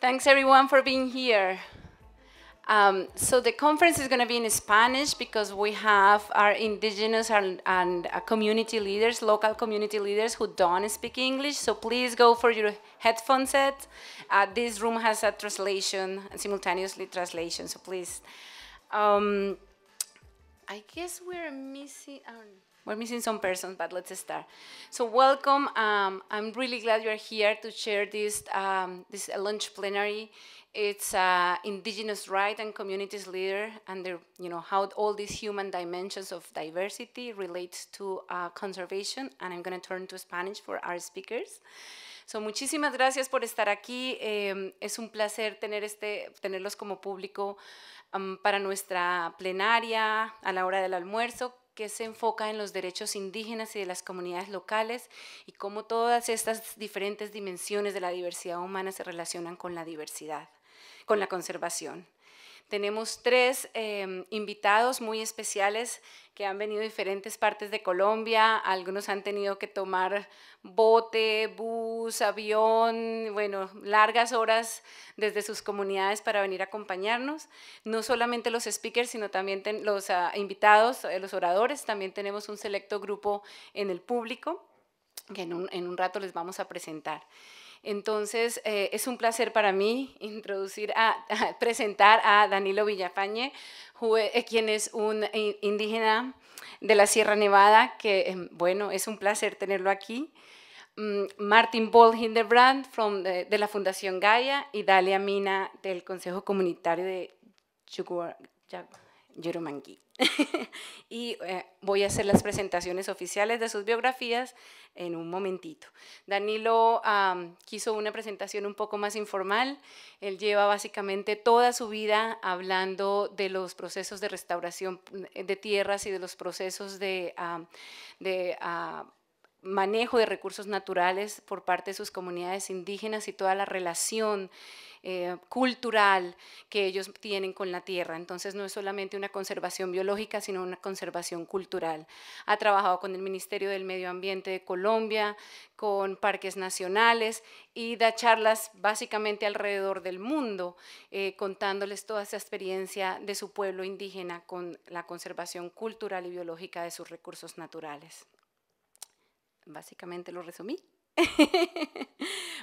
Thanks everyone for being here. So the conference is going to be in Spanish because we have our indigenous and community leaders, local community leaders who don't speak English. So please go for your headphone set. This room has a translation, simultaneously translation. So please. I guess we're missing some persons, but let's start. So welcome. I'm really glad you're here to share this lunch plenary. It's indigenous rights and communities leader, and how all these human dimensions of diversity relates to conservation. And I'm going to turn to Spanish for our speakers. So, muchísimas gracias por estar aquí. Es un placer tenerlos como público para nuestra plenaria a la hora del almuerzo, que se enfoca en los derechos indígenas y de las comunidades locales y cómo todas estas diferentes dimensiones de la diversidad humana se relacionan con la diversidad, con la conservación. Tenemos 3 invitados muy especiales que han venido de diferentes partes de Colombia. Algunos han tenido que tomar bote, bus, avión, bueno, largas horas desde sus comunidades para venir a acompañarnos. No solamente los speakers, sino también los invitados, los oradores. También tenemos un selecto grupo en el público que en un rato les vamos a presentar. Entonces, es un placer para mí presentar a Danilo Villafañe, quien es un indígena de la Sierra Nevada, que, bueno, es un placer tenerlo aquí. Martin Bol Hildebrand, de la Fundación Gaia, y Dalia Mina, del Consejo Comunitario de Yurumangui. Y voy a hacer las presentaciones oficiales de sus biografías en un momentito. Danilo quiso una presentación un poco más informal. Él lleva básicamente toda su vida hablando de los procesos de restauración de tierras y de los procesos de manejo de recursos naturales por parte de sus comunidades indígenas y toda la relación cultural que ellos tienen con la tierra. Entonces no es solamente una conservación biológica, sino una conservación cultural. Ha trabajado con el Ministerio del Medio Ambiente de Colombia, con parques nacionales y da charlas básicamente alrededor del mundo, contándoles toda esa experiencia de su pueblo indígena con la conservación cultural y biológica de sus recursos naturales. Básicamente lo resumí.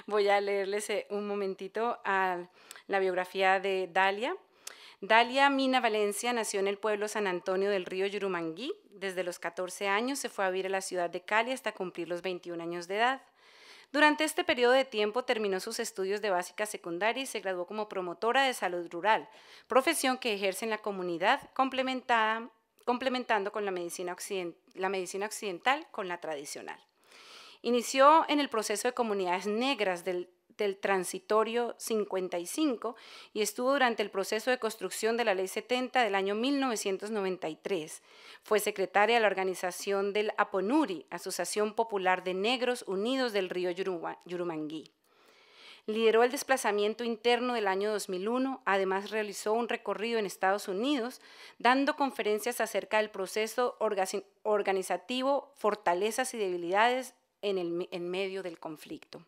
Voy a leerles un momentito la biografía de Dalia. Dalia Mina Valencia nació en el pueblo San Antonio del Río Yurumangui. Desde los 14 años se fue a vivir a la ciudad de Cali hasta cumplir los 21 años de edad. Durante este periodo de tiempo terminó sus estudios de básica secundaria y se graduó como promotora de salud rural, profesión que ejerce en la comunidad complementando con la medicina occidental con la tradicional. Inició en el proceso de comunidades negras del Transitorio 55 y estuvo durante el proceso de construcción de la Ley 70 del año 1993. Fue secretaria de la organización del APONURI, Asociación Popular de Negros Unidos del Río Yurumangui. Lideró el desplazamiento interno del año 2001, además realizó un recorrido en Estados Unidos, dando conferencias acerca del proceso organizativo, fortalezas y debilidades en medio del conflicto.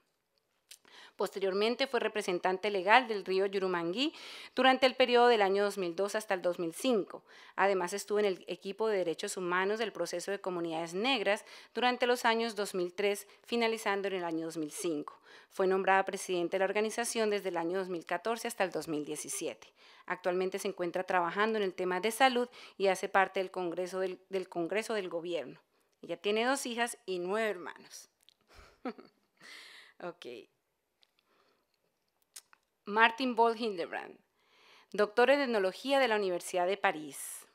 Posteriormente fue representante legal del río Yurumangui durante el periodo del año 2002 hasta el 2005. Además estuvo en el equipo de derechos humanos del proceso de comunidades negras durante los años 2003, finalizando en el año 2005. Fue nombrada presidente de la organización desde el año 2014 hasta el 2017. Actualmente se encuentra trabajando en el tema de salud y hace parte del Congreso del Gobierno. Ella tiene 2 hijas y 9 hermanos. Ok. Martin Bol Hildebrand, doctor en etnología de la Universidad de París.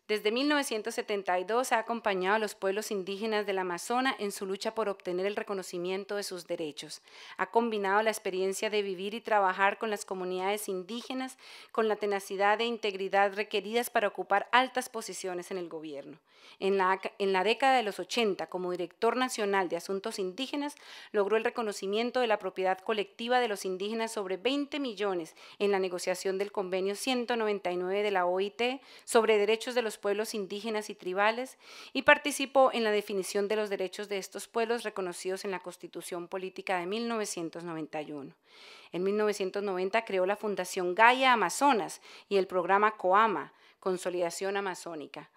Desde 1972 ha acompañado a los pueblos indígenas del Amazonas en su lucha por obtener el reconocimiento de sus derechos. Ha combinado la experiencia de vivir y trabajar con las comunidades indígenas con la tenacidad e integridad requeridas para ocupar altas posiciones en el gobierno. En la década de los 80, como director nacional de Asuntos Indígenas, logró el reconocimiento de la propiedad colectiva de los indígenas sobre 20 millones en la negociación del convenio 199 de la OIT sobre derechos de los los pueblos indígenas y tribales y participó en la definición de los derechos de estos pueblos reconocidos en la Constitución Política de 1991. En 1990 creó la Fundación Gaia Amazonas y el programa COAMA, Consolidación Amazónica,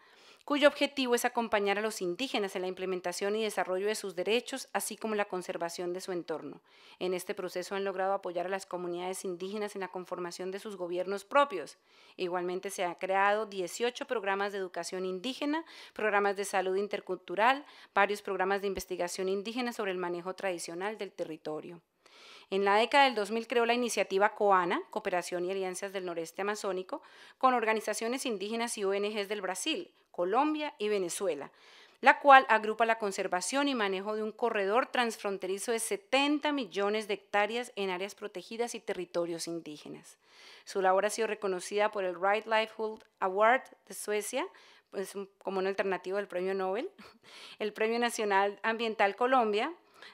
cuyo objetivo es acompañar a los indígenas en la implementación y desarrollo de sus derechos, así como la conservación de su entorno. En este proceso han logrado apoyar a las comunidades indígenas en la conformación de sus gobiernos propios. Igualmente se han creado 18 programas de educación indígena, programas de salud intercultural, varios programas de investigación indígena sobre el manejo tradicional del territorio. En la década del 2000 creó la iniciativa COANA, Cooperación y Alianzas del Noreste Amazónico, con organizaciones indígenas y ONGs del Brasil, Colombia y Venezuela, la cual agrupa la conservación y manejo de un corredor transfronterizo de 70 millones de hectáreas en áreas protegidas y territorios indígenas. Su labor ha sido reconocida por el Right Livelihood Award de Suecia, pues, como una alternativa del Premio Nobel, el Premio Nacional Ambiental Colombia,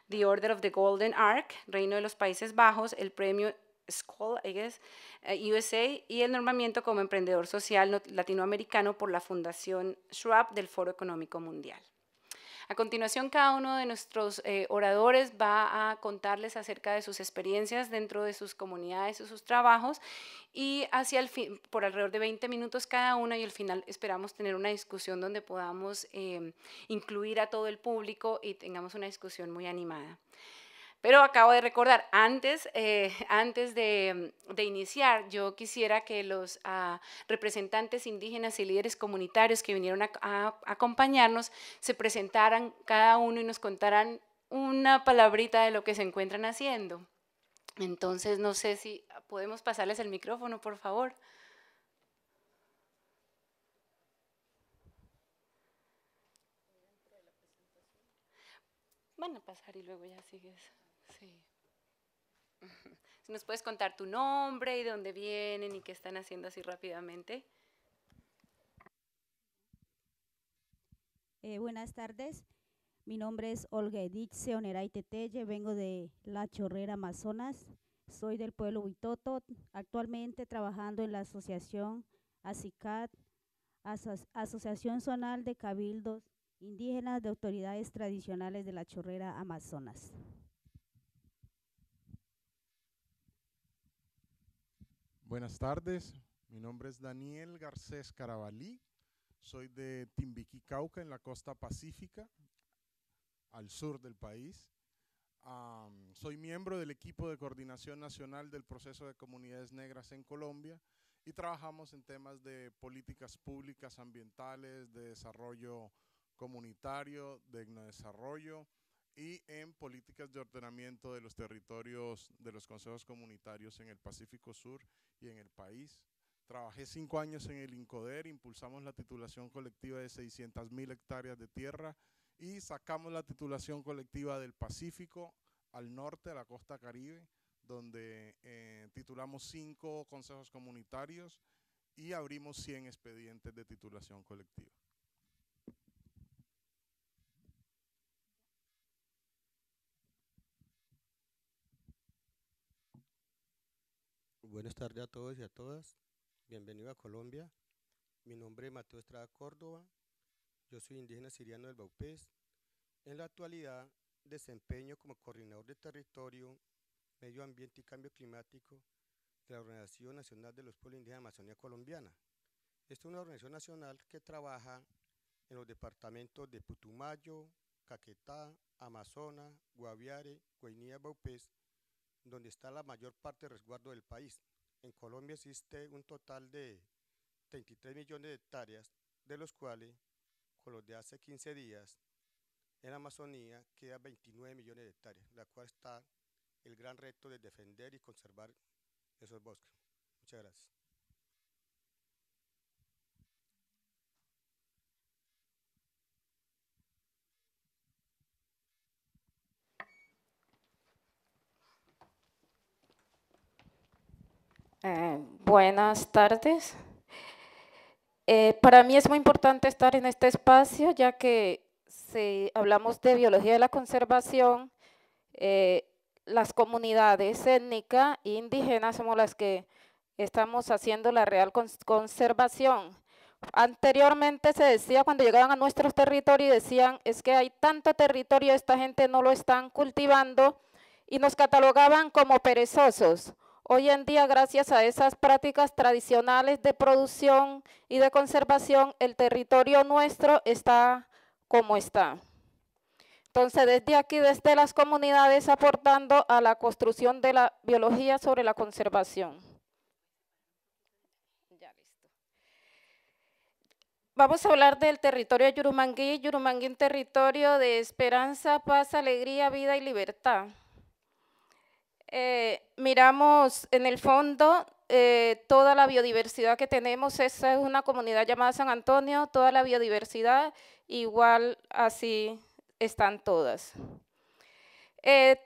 The Order of the Golden Ark, Reino de los Países Bajos, el Premio Skoll, USA, y el nombramiento como emprendedor social latinoamericano por la Fundación Schwab del Foro Económico Mundial. A continuación, cada uno de nuestros oradores va a contarles acerca de sus experiencias dentro de sus comunidades y sus trabajos, y hacia el fin, por alrededor de 20 minutos cada uno, y al final esperamos tener una discusión donde podamos incluir a todo el público y tengamos una discusión muy animada. Pero acabo de recordar, antes de iniciar, yo quisiera que los representantes indígenas y líderes comunitarios que vinieron a acompañarnos se presentaran cada uno y nos contaran una palabrita de lo que se encuentran haciendo. Entonces, no sé si podemos pasarles el micrófono, por favor. Van a pasar y luego ya sigues. Sí. Si nos puedes contar tu nombre y de dónde vienen y qué están haciendo así rápidamente. Buenas tardes, mi nombre es Olga Edith Seoneray Teteye, vengo de La Chorrera, Amazonas, soy del pueblo Huitoto, actualmente trabajando en la asociación ASICAD, Asociación Zonal de Cabildos Indígenas de Autoridades Tradicionales de La Chorrera, Amazonas. Buenas tardes, mi nombre es Daniel Garcés Carabalí, soy de Timbiquí, Cauca, en la costa pacífica, al sur del país. Soy miembro del equipo de coordinación nacional del proceso de comunidades negras en Colombia y trabajamos en temas de políticas públicas ambientales, de desarrollo comunitario, de etnodesarrollo y en políticas de ordenamiento de los territorios de los consejos comunitarios en el Pacífico Sur y en el país. Trabajé 5 años en el INCODER, impulsamos la titulación colectiva de 600.000 hectáreas de tierra y sacamos la titulación colectiva del Pacífico al norte, a la costa Caribe, donde titulamos 5 consejos comunitarios y abrimos 100 expedientes de titulación colectiva. Buenas tardes a todos y a todas. Bienvenido a Colombia. Mi nombre es Mateo Estrada Córdoba. Yo soy indígena siriano del Baupés. En la actualidad desempeño como coordinador de territorio, medio ambiente y cambio climático de la Organización Nacional de los Pueblos Indígenas de la Amazonía Colombiana. Esta es una organización nacional que trabaja en los departamentos de Putumayo, Caquetá, Amazonas, Guaviare, Guainía y Baupés, donde está la mayor parte del resguardo del país. En Colombia existe un total de 33 millones de hectáreas, de los cuales, con los de hace 15 días, en Amazonía queda 29 millones de hectáreas, la cual está el gran reto de defender y conservar esos bosques. Muchas gracias. Buenas tardes. Para mí es muy importante estar en este espacio, ya que si hablamos de biología de la conservación, las comunidades étnicas e indígenas somos las que estamos haciendo la real conservación, Anteriormente se decía, cuando llegaban a nuestros territorios, decían, es que hay tanto territorio, esta gente no lo están cultivando, y nos catalogaban como perezosos. Hoy en día, gracias a esas prácticas tradicionales de producción y de conservación, el territorio nuestro está como está. Entonces, desde aquí, desde las comunidades, aportando a la construcción de la biología sobre la conservación. Ya, listo. Vamos a hablar del territorio de Yurumangui. Yurumangui, un territorio de esperanza, paz, alegría, vida y libertad. Miramos en el fondo toda la biodiversidad que tenemos. Esa es una comunidad llamada San Antonio, toda la biodiversidad, igual así están todas.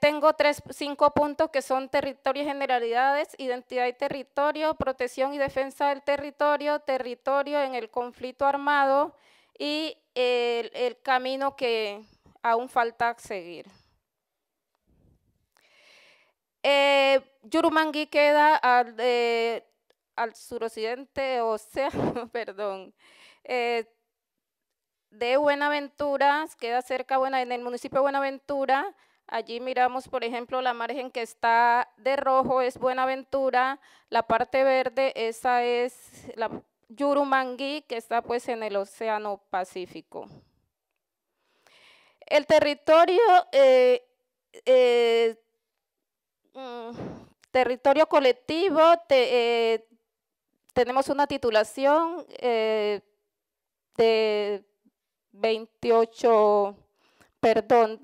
Tengo 5 puntos que son territorio y generalidades, identidad y territorio, protección y defensa del territorio, territorio en el conflicto armado y el camino que aún falta seguir. Yurumangui queda al suroccidente, o sea, perdón, de Buenaventura, queda cerca en el municipio de Buenaventura. Allí miramos, por ejemplo, la margen que está de rojo es Buenaventura, la parte verde, esa es la Yurumangui, que está pues en el Océano Pacífico. El territorio territorio colectivo, tenemos una titulación de 28, perdón,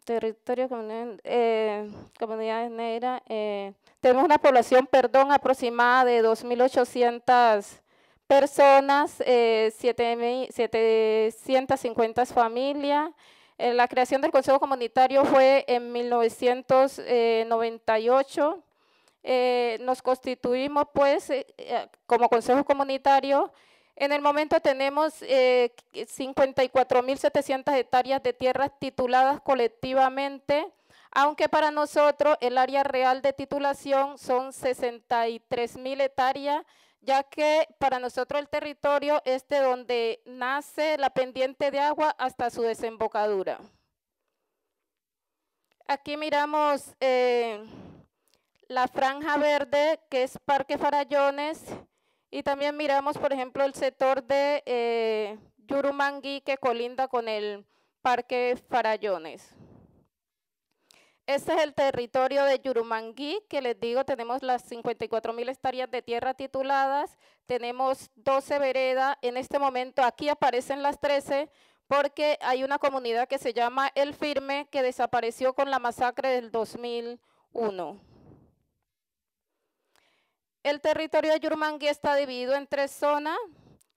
territorio, comunidades negras, tenemos una población, aproximada de 2.800 personas, 750 familias. La creación del Consejo Comunitario fue en 1998. Nos constituimos pues como Consejo Comunitario. En el momento tenemos 54.700 hectáreas de tierras tituladas colectivamente, aunque para nosotros el área real de titulación son 63.000 hectáreas, ya que para nosotros el territorio es de donde nace la pendiente de agua hasta su desembocadura. Aquí miramos la franja verde, que es Parque Farallones, y también miramos, por ejemplo, el sector de Yurumangui, que colinda con el Parque Farallones. Este es el territorio de Yurumangui, que les digo, tenemos las 54.000 hectáreas de tierra tituladas, tenemos 12 veredas, en este momento aquí aparecen las 13, porque hay una comunidad que se llama El Firme, que desapareció con la masacre del 2001. El territorio de Yurumangui está dividido en 3 zonas,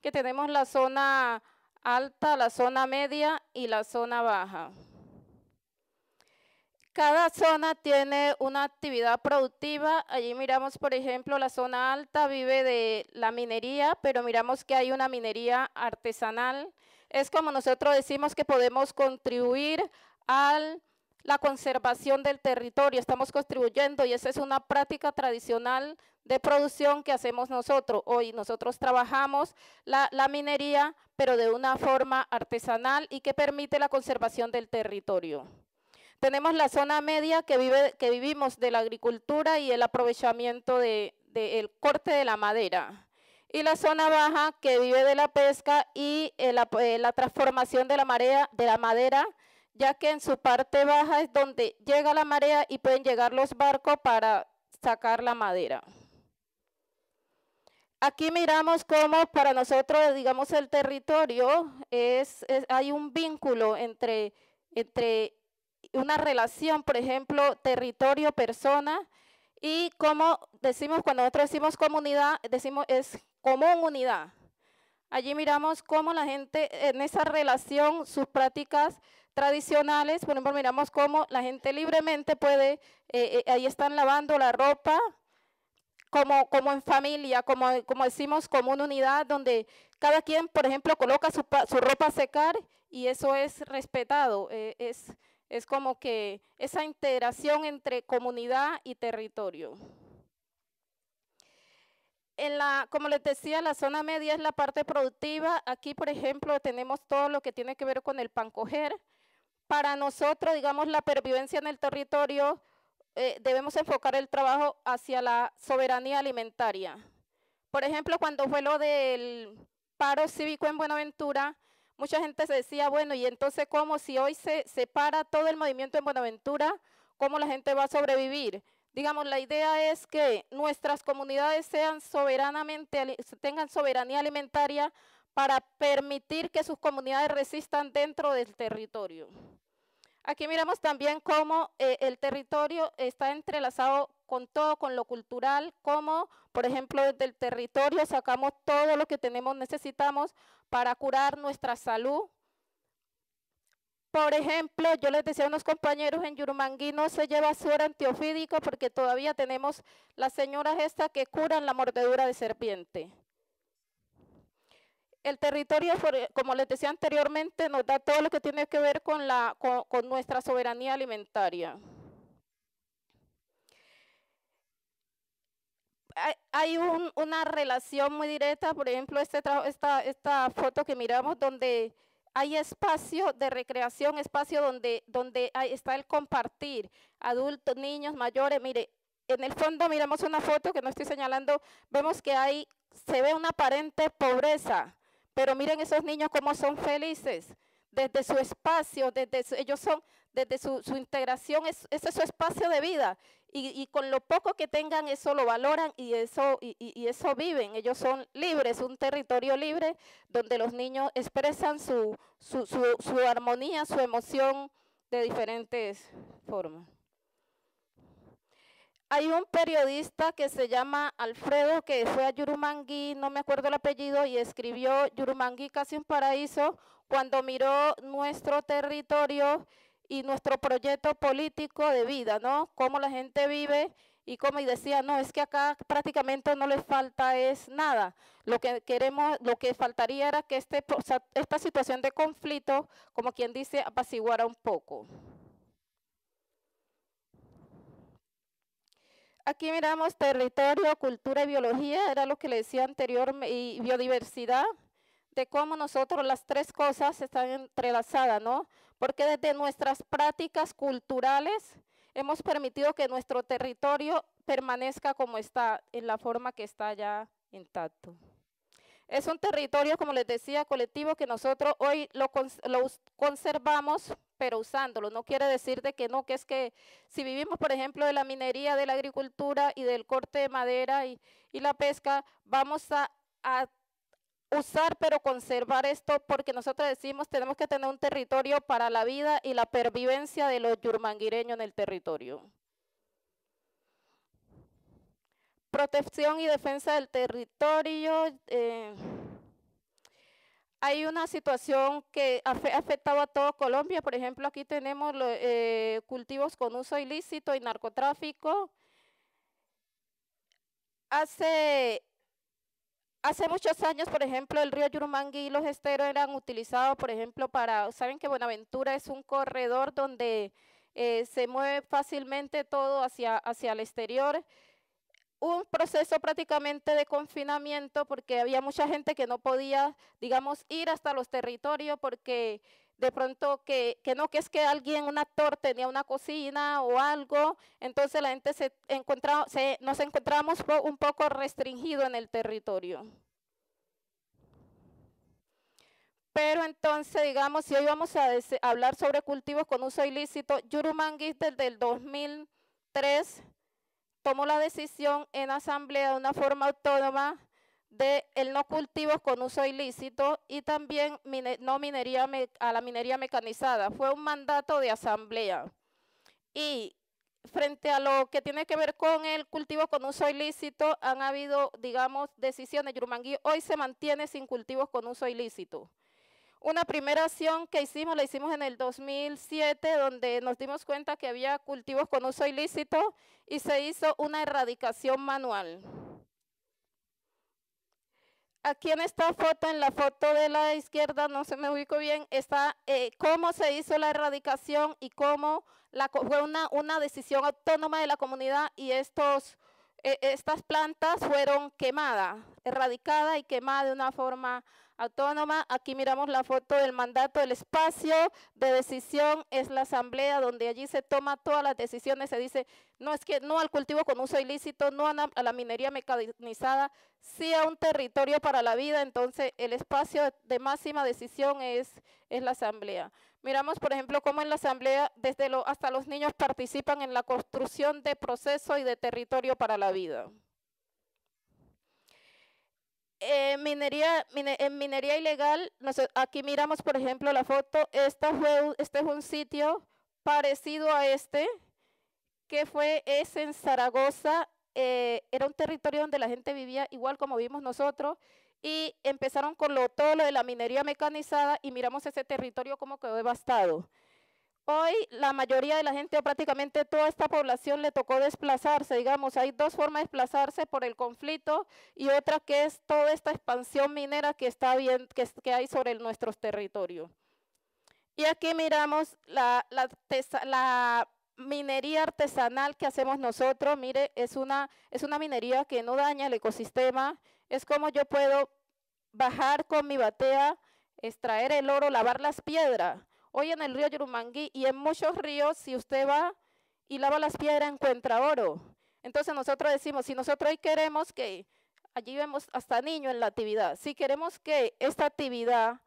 que tenemos la zona alta, la zona media y la zona baja. Cada zona tiene una actividad productiva. Allí miramos, por ejemplo, la zona alta vive de la minería, pero miramos que hay una minería artesanal. Es como nosotros decimos que podemos contribuir a la conservación del territorio, estamos contribuyendo, y esa es una práctica tradicional de producción que hacemos nosotros. Hoy nosotros trabajamos la minería, pero de una forma artesanal y que permite la conservación del territorio. Tenemos la zona media que vivimos de la agricultura y el aprovechamiento del corte de la madera. Y la zona baja que vive de la pesca y la transformación de la madera, ya que en su parte baja es donde llega la marea y pueden llegar los barcos para sacar la madera. Aquí miramos cómo para nosotros, digamos, el territorio hay un vínculo entre una relación, por ejemplo, territorio-persona, y como decimos, cuando nosotros decimos comunidad, decimos es común unidad. Allí miramos cómo la gente en esa relación, sus prácticas tradicionales, por ejemplo, miramos cómo la gente libremente puede, ahí están lavando la ropa, como en familia, como decimos, como una unidad donde cada quien, por ejemplo, coloca su ropa a secar y eso es respetado, es como que esa integración entre comunidad y territorio. Como les decía, la zona media es la parte productiva. Aquí, por ejemplo, tenemos todo lo que tiene que ver con el pancoger. Para nosotros, digamos, la pervivencia en el territorio, debemos enfocar el trabajo hacia la soberanía alimentaria. Por ejemplo, cuando fue lo del paro cívico en Buenaventura, mucha gente se decía, bueno, y entonces, ¿cómo si hoy se para todo el movimiento en Buenaventura, cómo la gente va a sobrevivir? Digamos, la idea es que nuestras comunidades tengan soberanía alimentaria para permitir que sus comunidades resistan dentro del territorio. Aquí miramos también cómo el territorio está entrelazado con todo, con lo cultural, como por ejemplo desde el territorio sacamos todo lo que necesitamos para curar nuestra salud. Por ejemplo, yo les decía a unos compañeros, en Yurumangui no se lleva suero antiofídico porque todavía tenemos las señoras estas que curan la mordedura de serpiente. El territorio, como les decía anteriormente, nos da todo lo que tiene que ver con nuestra soberanía alimentaria. Hay una relación muy directa, por ejemplo, esta foto que miramos donde hay espacio de recreación, espacio donde está el compartir, adultos, niños, mayores. Mire, en el fondo miramos una foto que no estoy señalando, vemos que se ve una aparente pobreza, pero miren esos niños cómo son felices, desde su espacio, desde su integración, ese es su espacio de vida. Y con lo poco que tengan, eso lo valoran y eso viven. Ellos son libres, un territorio libre donde los niños expresan su armonía, su emoción de diferentes formas. Hay un periodista que se llama Alfredo, que fue a Yurumangui, no me acuerdo el apellido, y escribió Yurumangui casi un paraíso, cuando miró nuestro territorio y nuestro proyecto político de vida, ¿no? Cómo la gente vive y decía, no, es que acá prácticamente no les falta es nada. Lo que faltaría era que esta situación de conflicto, como quien dice, apaciguara un poco. Aquí miramos territorio, cultura y biología, era lo que le decía anteriormente, y biodiversidad, de cómo nosotros las tres cosas están entrelazadas, ¿no? Porque desde nuestras prácticas culturales hemos permitido que nuestro territorio permanezca como está, en la forma que está ya intacto. Es un territorio, como les decía, colectivo, que nosotros hoy lo conservamos, pero usándolo. No quiere decir de que no, que es que si vivimos, por ejemplo, de la minería, de la agricultura y del corte de madera y la pesca, vamos a usar, pero conservar esto, porque nosotros decimos tenemos que tener un territorio para la vida y la pervivencia de los yurmanguireños en el territorio. Protección y defensa del territorio. Hay una situación que ha afectado a todo Colombia. Por ejemplo, aquí tenemos cultivos con uso ilícito y narcotráfico. Hace muchos años, por ejemplo, el río Yurumangui y los esteros eran utilizados, por ejemplo, saben que Buenaventura es un corredor donde se mueve fácilmente todo hacia el exterior. Un proceso prácticamente de confinamiento porque había mucha gente que no podía, digamos, ir hasta los territorios porque de pronto es que un actor tenía una cocina o algo, entonces la gente nos encontrábamos un poco restringido en el territorio. Pero entonces, digamos, si hoy vamos a hablar sobre cultivos con uso ilícito, Yurumangui desde el 2003 tomó la decisión en asamblea de una forma autónoma de el no cultivos con uso ilícito y también a la minería mecanizada. Fue un mandato de asamblea. Y frente a lo que tiene que ver con el cultivo con uso ilícito, han habido, digamos, decisiones. Yurumangui hoy se mantiene sin cultivos con uso ilícito. Una primera acción que la hicimos en el 2007, donde nos dimos cuenta que había cultivos con uso ilícito y se hizo una erradicación manual. Aquí en esta foto, en la foto de la izquierda, no se me ubico bien, está cómo se hizo la erradicación y cómo fue una decisión autónoma de la comunidad y estos estas plantas fueron quemadas, erradicadas y quemadas de una forma autónoma. Aquí miramos la foto del mandato. El espacio de decisión es la asamblea, donde allí se toman todas las decisiones. Se dice, no, es que no al cultivo con uso ilícito, no a la minería mecanizada, sí a un territorio para la vida. Entonces el espacio de máxima decisión es la asamblea. Miramos, por ejemplo, cómo en la asamblea hasta los niños participan en la construcción de proceso y de territorio para la vida. En minería ilegal, aquí miramos, por ejemplo, la foto. Este es un sitio parecido a que es en Zaragoza. Era un territorio donde la gente vivía igual como vivimos nosotros, y empezaron con todo lo de la minería mecanizada, y miramos ese territorio como quedó devastado. Hoy la mayoría de la gente, o prácticamente toda esta población, le tocó desplazarse. Digamos, hay dos formas de desplazarse: por el conflicto, y otra que es toda esta expansión minera que hay sobre nuestros territorios. Y aquí miramos la minería artesanal que hacemos nosotros. Mire, es una minería que no daña el ecosistema. Es como yo puedo bajar con mi batea, extraer el oro, lavar las piedras. Hoy en el río Yurumangui y en muchos ríos, si usted va y lava las piedras, encuentra oro. Entonces nosotros decimos, si nosotros hoy queremos que, allí vemos hasta niños en la actividad, si queremos que esta actividad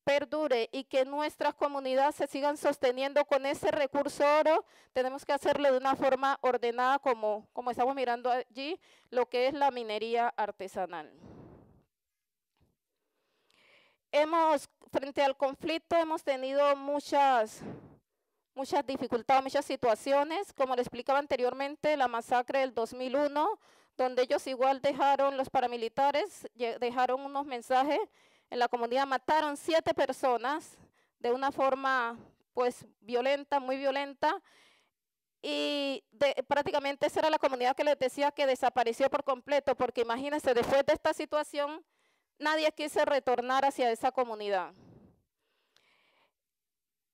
perdure y que nuestras comunidades se sigan sosteniendo con ese recurso oro, tenemos que hacerlo de una forma ordenada, como estamos mirando allí, lo que es la minería artesanal. Frente al conflicto, hemos tenido muchas dificultades, muchas situaciones. Como le explicaba anteriormente, la masacre del 2001, donde ellos igual los paramilitares dejaron unos mensajes en la comunidad, mataron 7 personas de una forma pues violenta, muy violenta, y prácticamente esa era la comunidad que les decía que desapareció por completo, porque imagínense, después de esta situación, nadie quiso retornar hacia esa comunidad.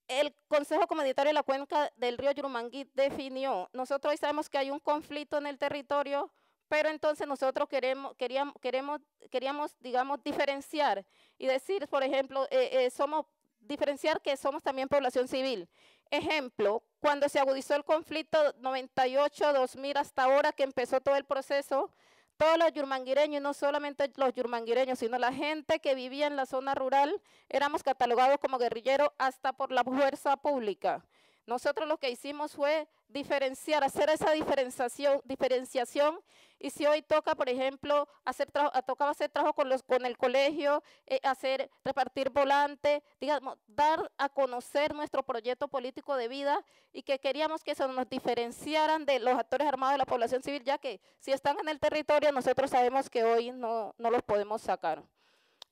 El Consejo Comunitario de la Cuenca del Río Yurumangui definió, nosotros hoy sabemos que hay un conflicto en el territorio, pero entonces nosotros queríamos, digamos, diferenciar y decir, por ejemplo, diferenciar que somos también población civil. Ejemplo, cuando se agudizó el conflicto 98-2000 hasta ahora que empezó todo el proceso, todos los yurmanguireños, y no solamente los yurmanguireños, sino la gente que vivía en la zona rural, éramos catalogados como guerrilleros hasta por la fuerza pública. Nosotros lo que hicimos fue diferenciar, hacer esa diferenciación, y si hoy toca, por ejemplo, tocaba hacer trabajo con el colegio, repartir volantes, digamos, dar a conocer nuestro proyecto político de vida, y que queríamos que eso nos diferenciaran de los actores armados de la población civil, ya que si están en el territorio, nosotros sabemos que hoy no los podemos sacar.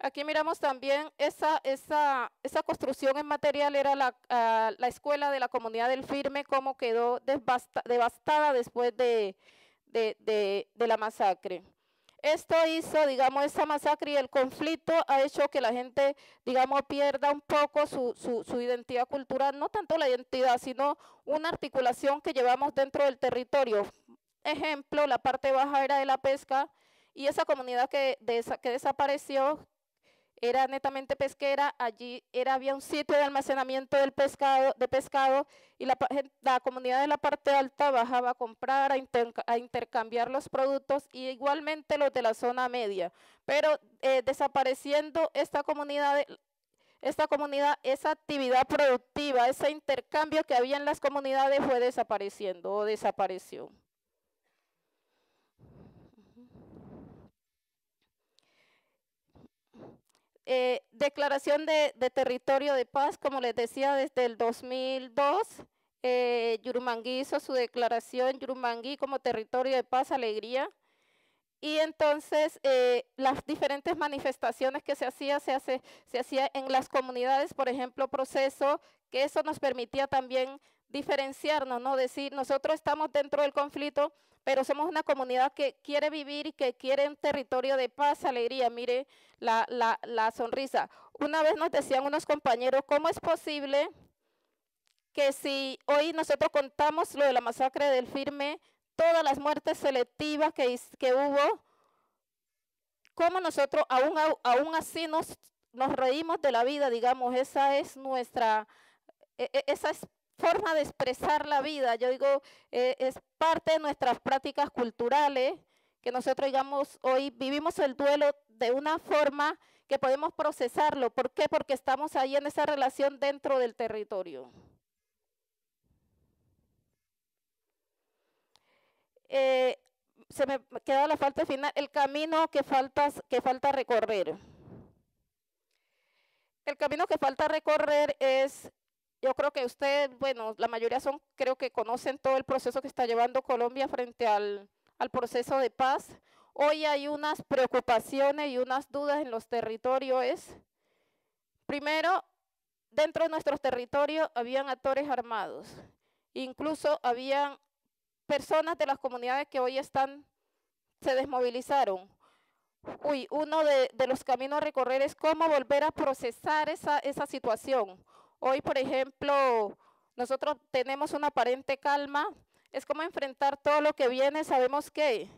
Aquí miramos también esa construcción en material, era la escuela de la comunidad del Firme, cómo quedó devastada después de la masacre. Esto hizo, digamos, esa masacre y el conflicto ha hecho que la gente, digamos, pierda un poco su identidad cultural, no tanto la identidad, sino una articulación que llevamos dentro del territorio. Ejemplo, la parte baja era de la pesca, y esa comunidad que desapareció era netamente pesquera. Allí había un sitio de almacenamiento de pescado, y la comunidad de la parte alta bajaba a comprar, a intercambiar los productos, y igualmente los de la zona media. Pero desapareciendo esta comunidad, esa actividad productiva, ese intercambio que había en las comunidades fue desapareciendo o desapareció. Declaración de territorio de paz, como les decía, desde el 2002, Yurumangui hizo su declaración, Yurumangui como territorio de paz, alegría, y entonces las diferentes manifestaciones que se hacía en las comunidades, por ejemplo, proceso, que eso nos permitía también diferenciarnos, ¿no? Decir, nosotros estamos dentro del conflicto, pero somos una comunidad que quiere vivir y que quiere un territorio de paz, alegría. Mire la sonrisa. Una vez nos decían unos compañeros, ¿cómo es posible que si hoy nosotros contamos lo de la masacre del Firme, todas las muertes selectivas que hubo, cómo nosotros aún así nos reímos de la vida, digamos, esa es nuestra, esa es forma de expresar la vida, yo digo, es parte de nuestras prácticas culturales, que nosotros, digamos, hoy vivimos el duelo de una forma que podemos procesarlo. ¿Por qué? Porque estamos ahí en esa relación dentro del territorio. Se me queda la falta final, el camino que falta recorrer. El camino que falta recorrer es, yo creo que ustedes, bueno, la mayoría creo que conocen todo el proceso que está llevando Colombia frente al proceso de paz. Hoy hay unas preocupaciones y unas dudas en los territorios. Primero, dentro de nuestros territorios habían actores armados, incluso habían personas de las comunidades que hoy se desmovilizaron. Uno de los caminos a recorrer es cómo volver a procesar esa situación. Hoy, por ejemplo, nosotros tenemos una aparente calma, es como enfrentar todo lo que viene. Sabemos que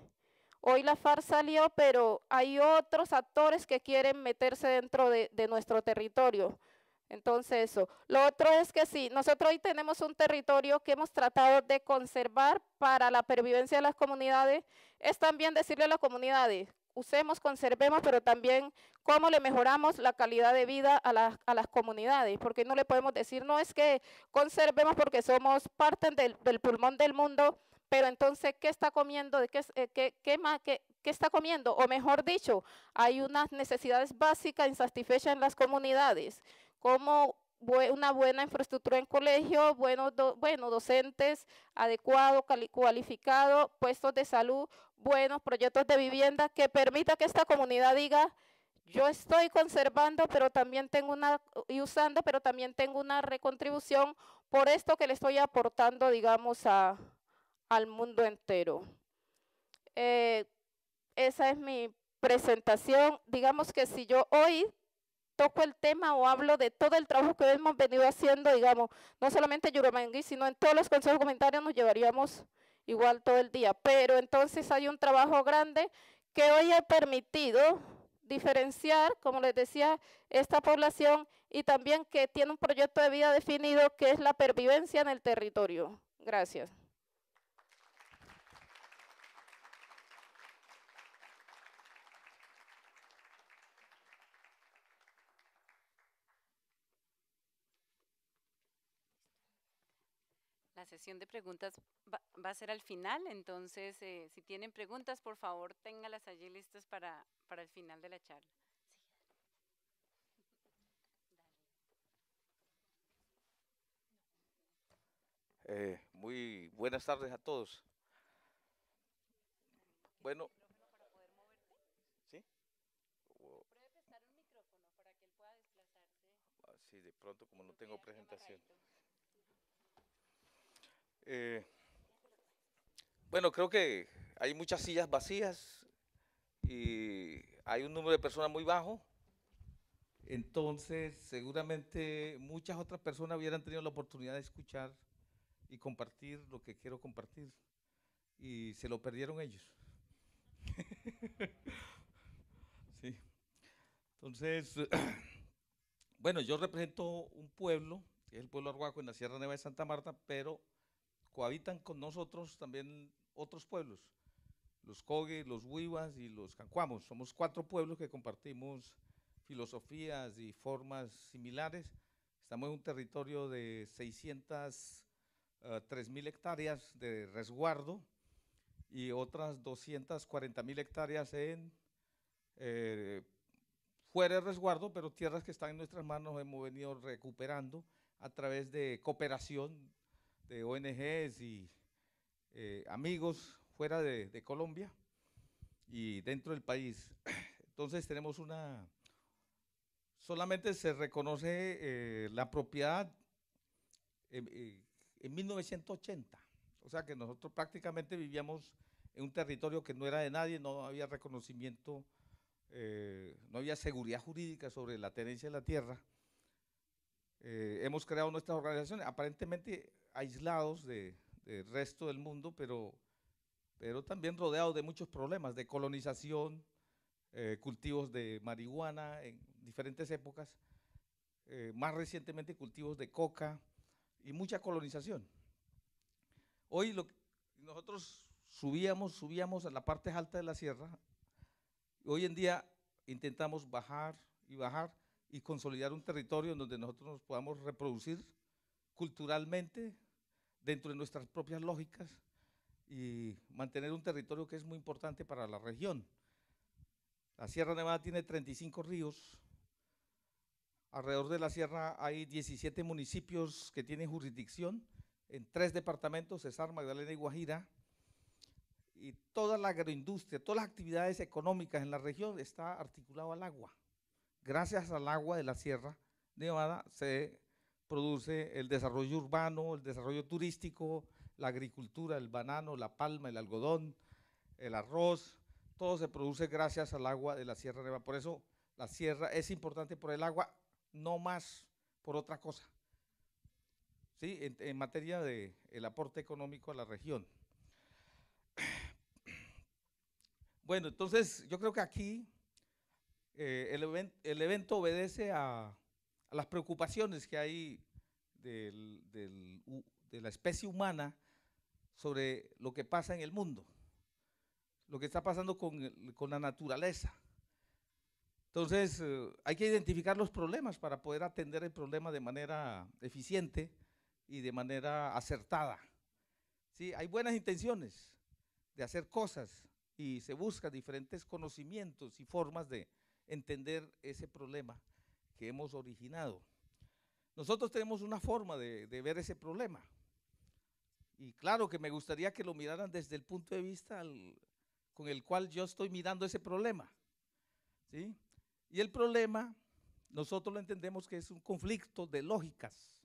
hoy la FARC salió, pero hay otros actores que quieren meterse dentro de nuestro territorio. Entonces eso. Lo otro es que sí, nosotros hoy tenemos un territorio que hemos tratado de conservar para la pervivencia de las comunidades. Es también decirle a las comunidades, usemos, conservemos, pero también cómo le mejoramos la calidad de vida a las comunidades, porque no le podemos decir, no es que conservemos porque somos parte del pulmón del mundo, pero entonces, ¿qué está comiendo? ¿Qué está comiendo? O mejor dicho, hay unas necesidades básicas insatisfechas en las comunidades, como una buena infraestructura en colegio, buenos docentes adecuados, cualificados, puestos de salud, buenos proyectos de vivienda que permita que esta comunidad diga, yo estoy conservando, pero también tengo usando, pero también tengo una recontribución por esto que le estoy aportando, digamos, al mundo entero. Esa es mi presentación. Digamos que si yo hoy toco el tema o hablo de todo el trabajo que hemos venido haciendo, digamos, no solamente en Yurumangui, sino en todos los consejos comunitarios, nos llevaríamos igual todo el día. Pero entonces hay un trabajo grande que hoy ha permitido diferenciar, como les decía, esta población y también que tiene un proyecto de vida definido que es la pervivencia en el territorio. Gracias. La sesión de preguntas va a ser al final, entonces si tienen preguntas, por favor, ténganlas allí listas para el final de la charla. Muy buenas tardes a todos. Bueno, ¿sí? ¿Puede prestar un micrófono para que él pueda desplazarse? Sí, de pronto como no tengo presentación. Bueno, creo que hay muchas sillas vacías y hay un número de personas muy bajo. Entonces, seguramente muchas otras personas hubieran tenido la oportunidad de escuchar y compartir lo que quiero compartir. Y se lo perdieron ellos. Sí. Entonces, bueno, yo represento un pueblo, que es el pueblo Arhuaco en la Sierra Nevada de Santa Marta, pero cohabitan con nosotros también otros pueblos, los Cogue, los Huivas y los Cancuamos. Somos 4 pueblos que compartimos filosofías y formas similares. Estamos en un territorio de 603.000 hectáreas de resguardo y otras 240.000 hectáreas fuera de resguardo, pero tierras que están en nuestras manos hemos venido recuperando a través de cooperación de ONGs y amigos fuera de Colombia y dentro del país. Entonces tenemos solamente se reconoce la propiedad en 1980, o sea que nosotros prácticamente vivíamos en un territorio que no era de nadie, no había reconocimiento, no había seguridad jurídica sobre la tenencia de la tierra. Hemos creado nuestras organizaciones, aparentemente aislados del resto del mundo, pero pero también rodeado de muchos problemas de colonización, cultivos de marihuana en diferentes épocas, más recientemente cultivos de coca y mucha colonización. Hoy nosotros subíamos a la parte alta de la sierra. Hoy en día intentamos bajar y consolidar un territorio en donde nosotros nos podamos reproducir culturalmente dentro de nuestras propias lógicas y mantener un territorio que es muy importante para la región. La Sierra Nevada tiene 35 ríos. Alrededor de la sierra hay 17 municipios que tienen jurisdicción en 3 departamentos, Cesar, Magdalena y Guajira. Y toda la agroindustria, todas las actividades económicas en la región está articulado al agua. Gracias al agua de la Sierra Nevada se produce el desarrollo urbano, el desarrollo turístico, la agricultura, el banano, la palma, el algodón, el arroz, todo se produce gracias al agua de la Sierra Nevada. Por eso la sierra es importante por el agua, no más por otra cosa, ¿sí? En materia del aporte económico a la región. Bueno, entonces yo creo que aquí el evento obedece a las preocupaciones que hay de la especie humana sobre lo que pasa en el mundo, lo que está pasando con la naturaleza. Entonces, hay que identificar los problemas para poder atender el problema de manera eficiente y de manera acertada. ¿Sí? Hay buenas intenciones de hacer cosas y se buscan diferentes conocimientos y formas de entender ese problema que hemos originado. Nosotros tenemos una forma de ver ese problema y claro que me gustaría que lo miraran desde el punto de vista con el cual yo estoy mirando ese problema, ¿sí? Y el problema, nosotros lo entendemos que es un conflicto de lógicas.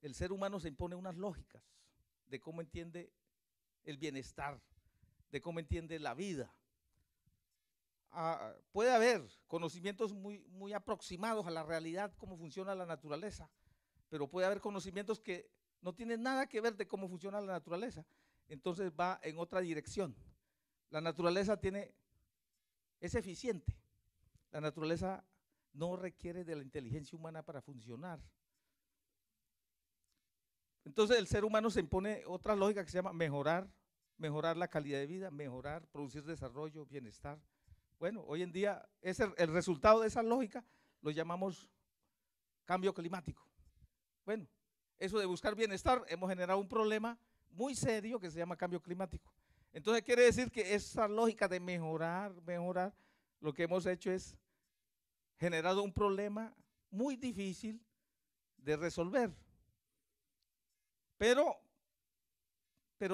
El ser humano se impone unas lógicas de cómo entiende el bienestar, de cómo entiende la vida. Puede haber conocimientos muy aproximados a la realidad, cómo funciona la naturaleza, pero puede haber conocimientos que no tienen nada que ver de cómo funciona la naturaleza, entonces va en otra dirección. La naturaleza es eficiente. La naturaleza no requiere de la inteligencia humana para funcionar. Entonces el ser humano se impone otra lógica que se llama mejorar la calidad de vida, producir desarrollo, bienestar. Bueno, hoy en día el resultado de esa lógica lo llamamos cambio climático. Bueno, eso de buscar bienestar, hemos generado un problema muy serio que se llama cambio climático. Entonces quiere decir que esa lógica de mejorar, lo que hemos hecho es generado un problema muy difícil de resolver. Pero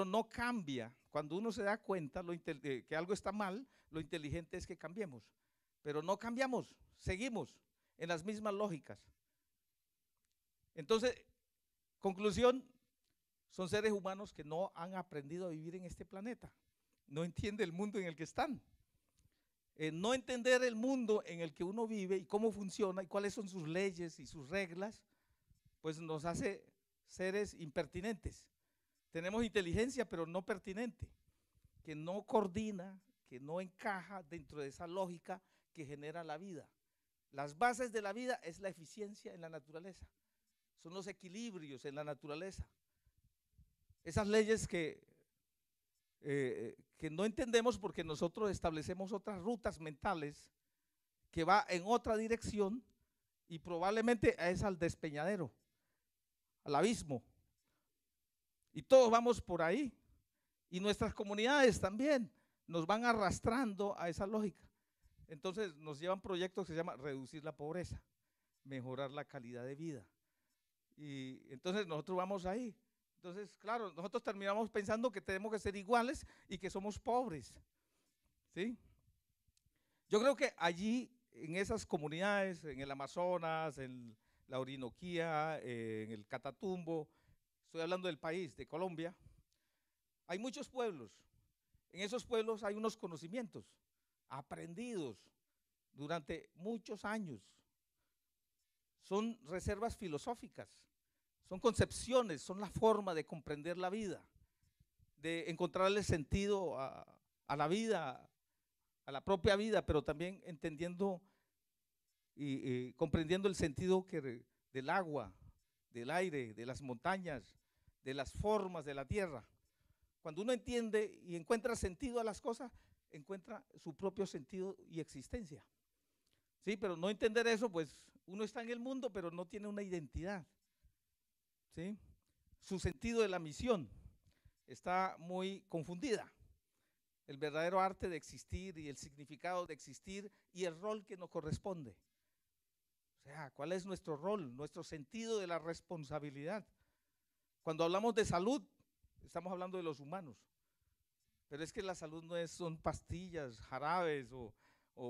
no cambia. Cuando uno se da cuenta que algo está mal, lo inteligente es que cambiemos. Pero no cambiamos, seguimos en las mismas lógicas. Entonces, conclusión, son seres humanos que no han aprendido a vivir en este planeta. No entienden el mundo en el que están. No entender el mundo en el que uno vive y cómo funciona y cuáles son sus leyes y sus reglas, pues nos hace seres impertinentes. Tenemos inteligencia, pero no pertinente, que no coordina, que no encaja dentro de esa lógica que genera la vida. Las bases de la vida es la eficiencia en la naturaleza, son los equilibrios en la naturaleza. Esas leyes que no entendemos porque nosotros establecemos otras rutas mentales que va en otra dirección y probablemente es al despeñadero, al abismo. Y todos vamos por ahí. Y nuestras comunidades también nos van arrastrando a esa lógica. Entonces nos llevan proyectos que se llaman reducir la pobreza, mejorar la calidad de vida. Y entonces nosotros vamos ahí. Entonces, claro, nosotros terminamos pensando que tenemos que ser iguales y que somos pobres, ¿sí? Yo creo que allí, en esas comunidades, en el Amazonas, en la Orinoquía, en el Catatumbo, estoy hablando del país, de Colombia, hay muchos pueblos. En esos pueblos hay unos conocimientos aprendidos durante muchos años. Son reservas filosóficas. Son concepciones, son la forma de comprender la vida. de encontrarle sentido a la vida, a la propia vida, pero también entendiendo y comprendiendo el sentido del agua, del aire, de las montañas, de las formas de la tierra. Cuando uno entiende y encuentra sentido a las cosas, encuentra su propio sentido y existencia. Sí, pero no entender eso, pues uno está en el mundo, pero no tiene una identidad. ¿Sí? Su sentido de la misión está muy confundida. El verdadero arte de existir y el significado de existir y el rol que nos corresponde. O sea, ¿cuál es nuestro rol, nuestro sentido de la responsabilidad? Cuando hablamos de salud, estamos hablando de los humanos. Pero es que la salud no son pastillas, jarabes o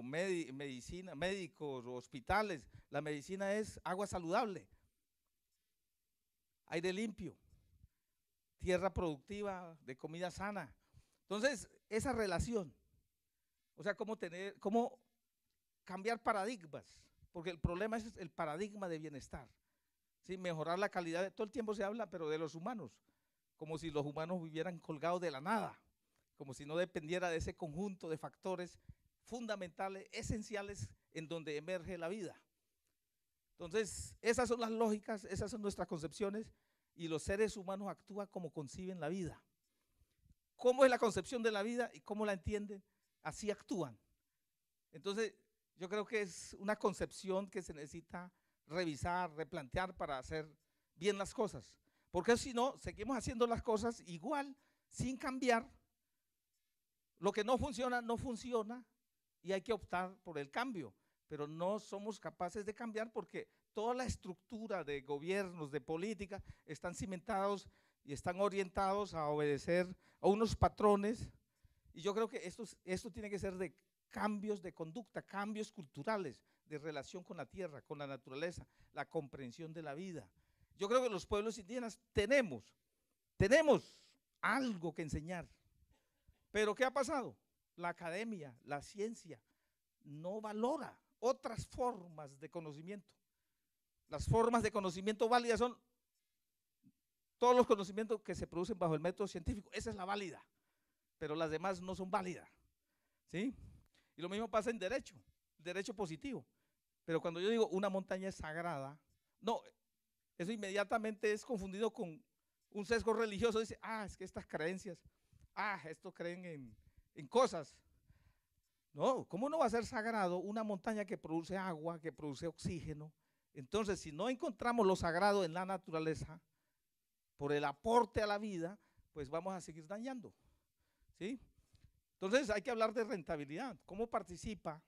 medicina, médicos o hospitales. La medicina es agua saludable, aire limpio, tierra productiva, de comida sana. Entonces, esa relación, o sea, cómo cambiar paradigmas, porque el problema es el paradigma de bienestar. ¿Sí? Mejorar la calidad, todo el tiempo se habla, pero de los humanos, como si los humanos vivieran colgados de la nada, como si no dependiera de ese conjunto de factores fundamentales, esenciales, en donde emerge la vida. Entonces, esas son las lógicas, esas son nuestras concepciones, y los seres humanos actúan como conciben la vida. ¿Cómo es la concepción de la vida y cómo la entienden? Así actúan. Entonces, yo creo que es una concepción que se necesita revisar, replantear para hacer bien las cosas. Porque si no, seguimos haciendo las cosas igual, sin cambiar. Lo que no funciona, no funciona, y hay que optar por el cambio. Pero no somos capaces de cambiar porque toda la estructura de gobiernos, de política, están cimentados y están orientados a obedecer a unos patrones. Y yo creo que esto tiene que ser de cambios de conducta, cambios culturales, de relación con la tierra, con la naturaleza, la comprensión de la vida. Yo creo que los pueblos indígenas tenemos algo que enseñar. Pero ¿qué ha pasado? La academia, la ciencia, no valora otras formas de conocimiento. Las formas de conocimiento válidas son todos los conocimientos que se producen bajo el método científico. Esa es la válida, pero las demás no son válidas. ¿Sí? Y lo mismo pasa en derecho positivo. Pero cuando yo digo una montaña es sagrada, no, eso inmediatamente es confundido con un sesgo religioso. Dice, es que estas creencias, esto creen en cosas. No, ¿cómo no va a ser sagrado una montaña que produce agua, que produce oxígeno? Entonces, si no encontramos lo sagrado en la naturaleza, por el aporte a la vida, pues vamos a seguir dañando. ¿Sí? Entonces hay que hablar de rentabilidad, cómo participa,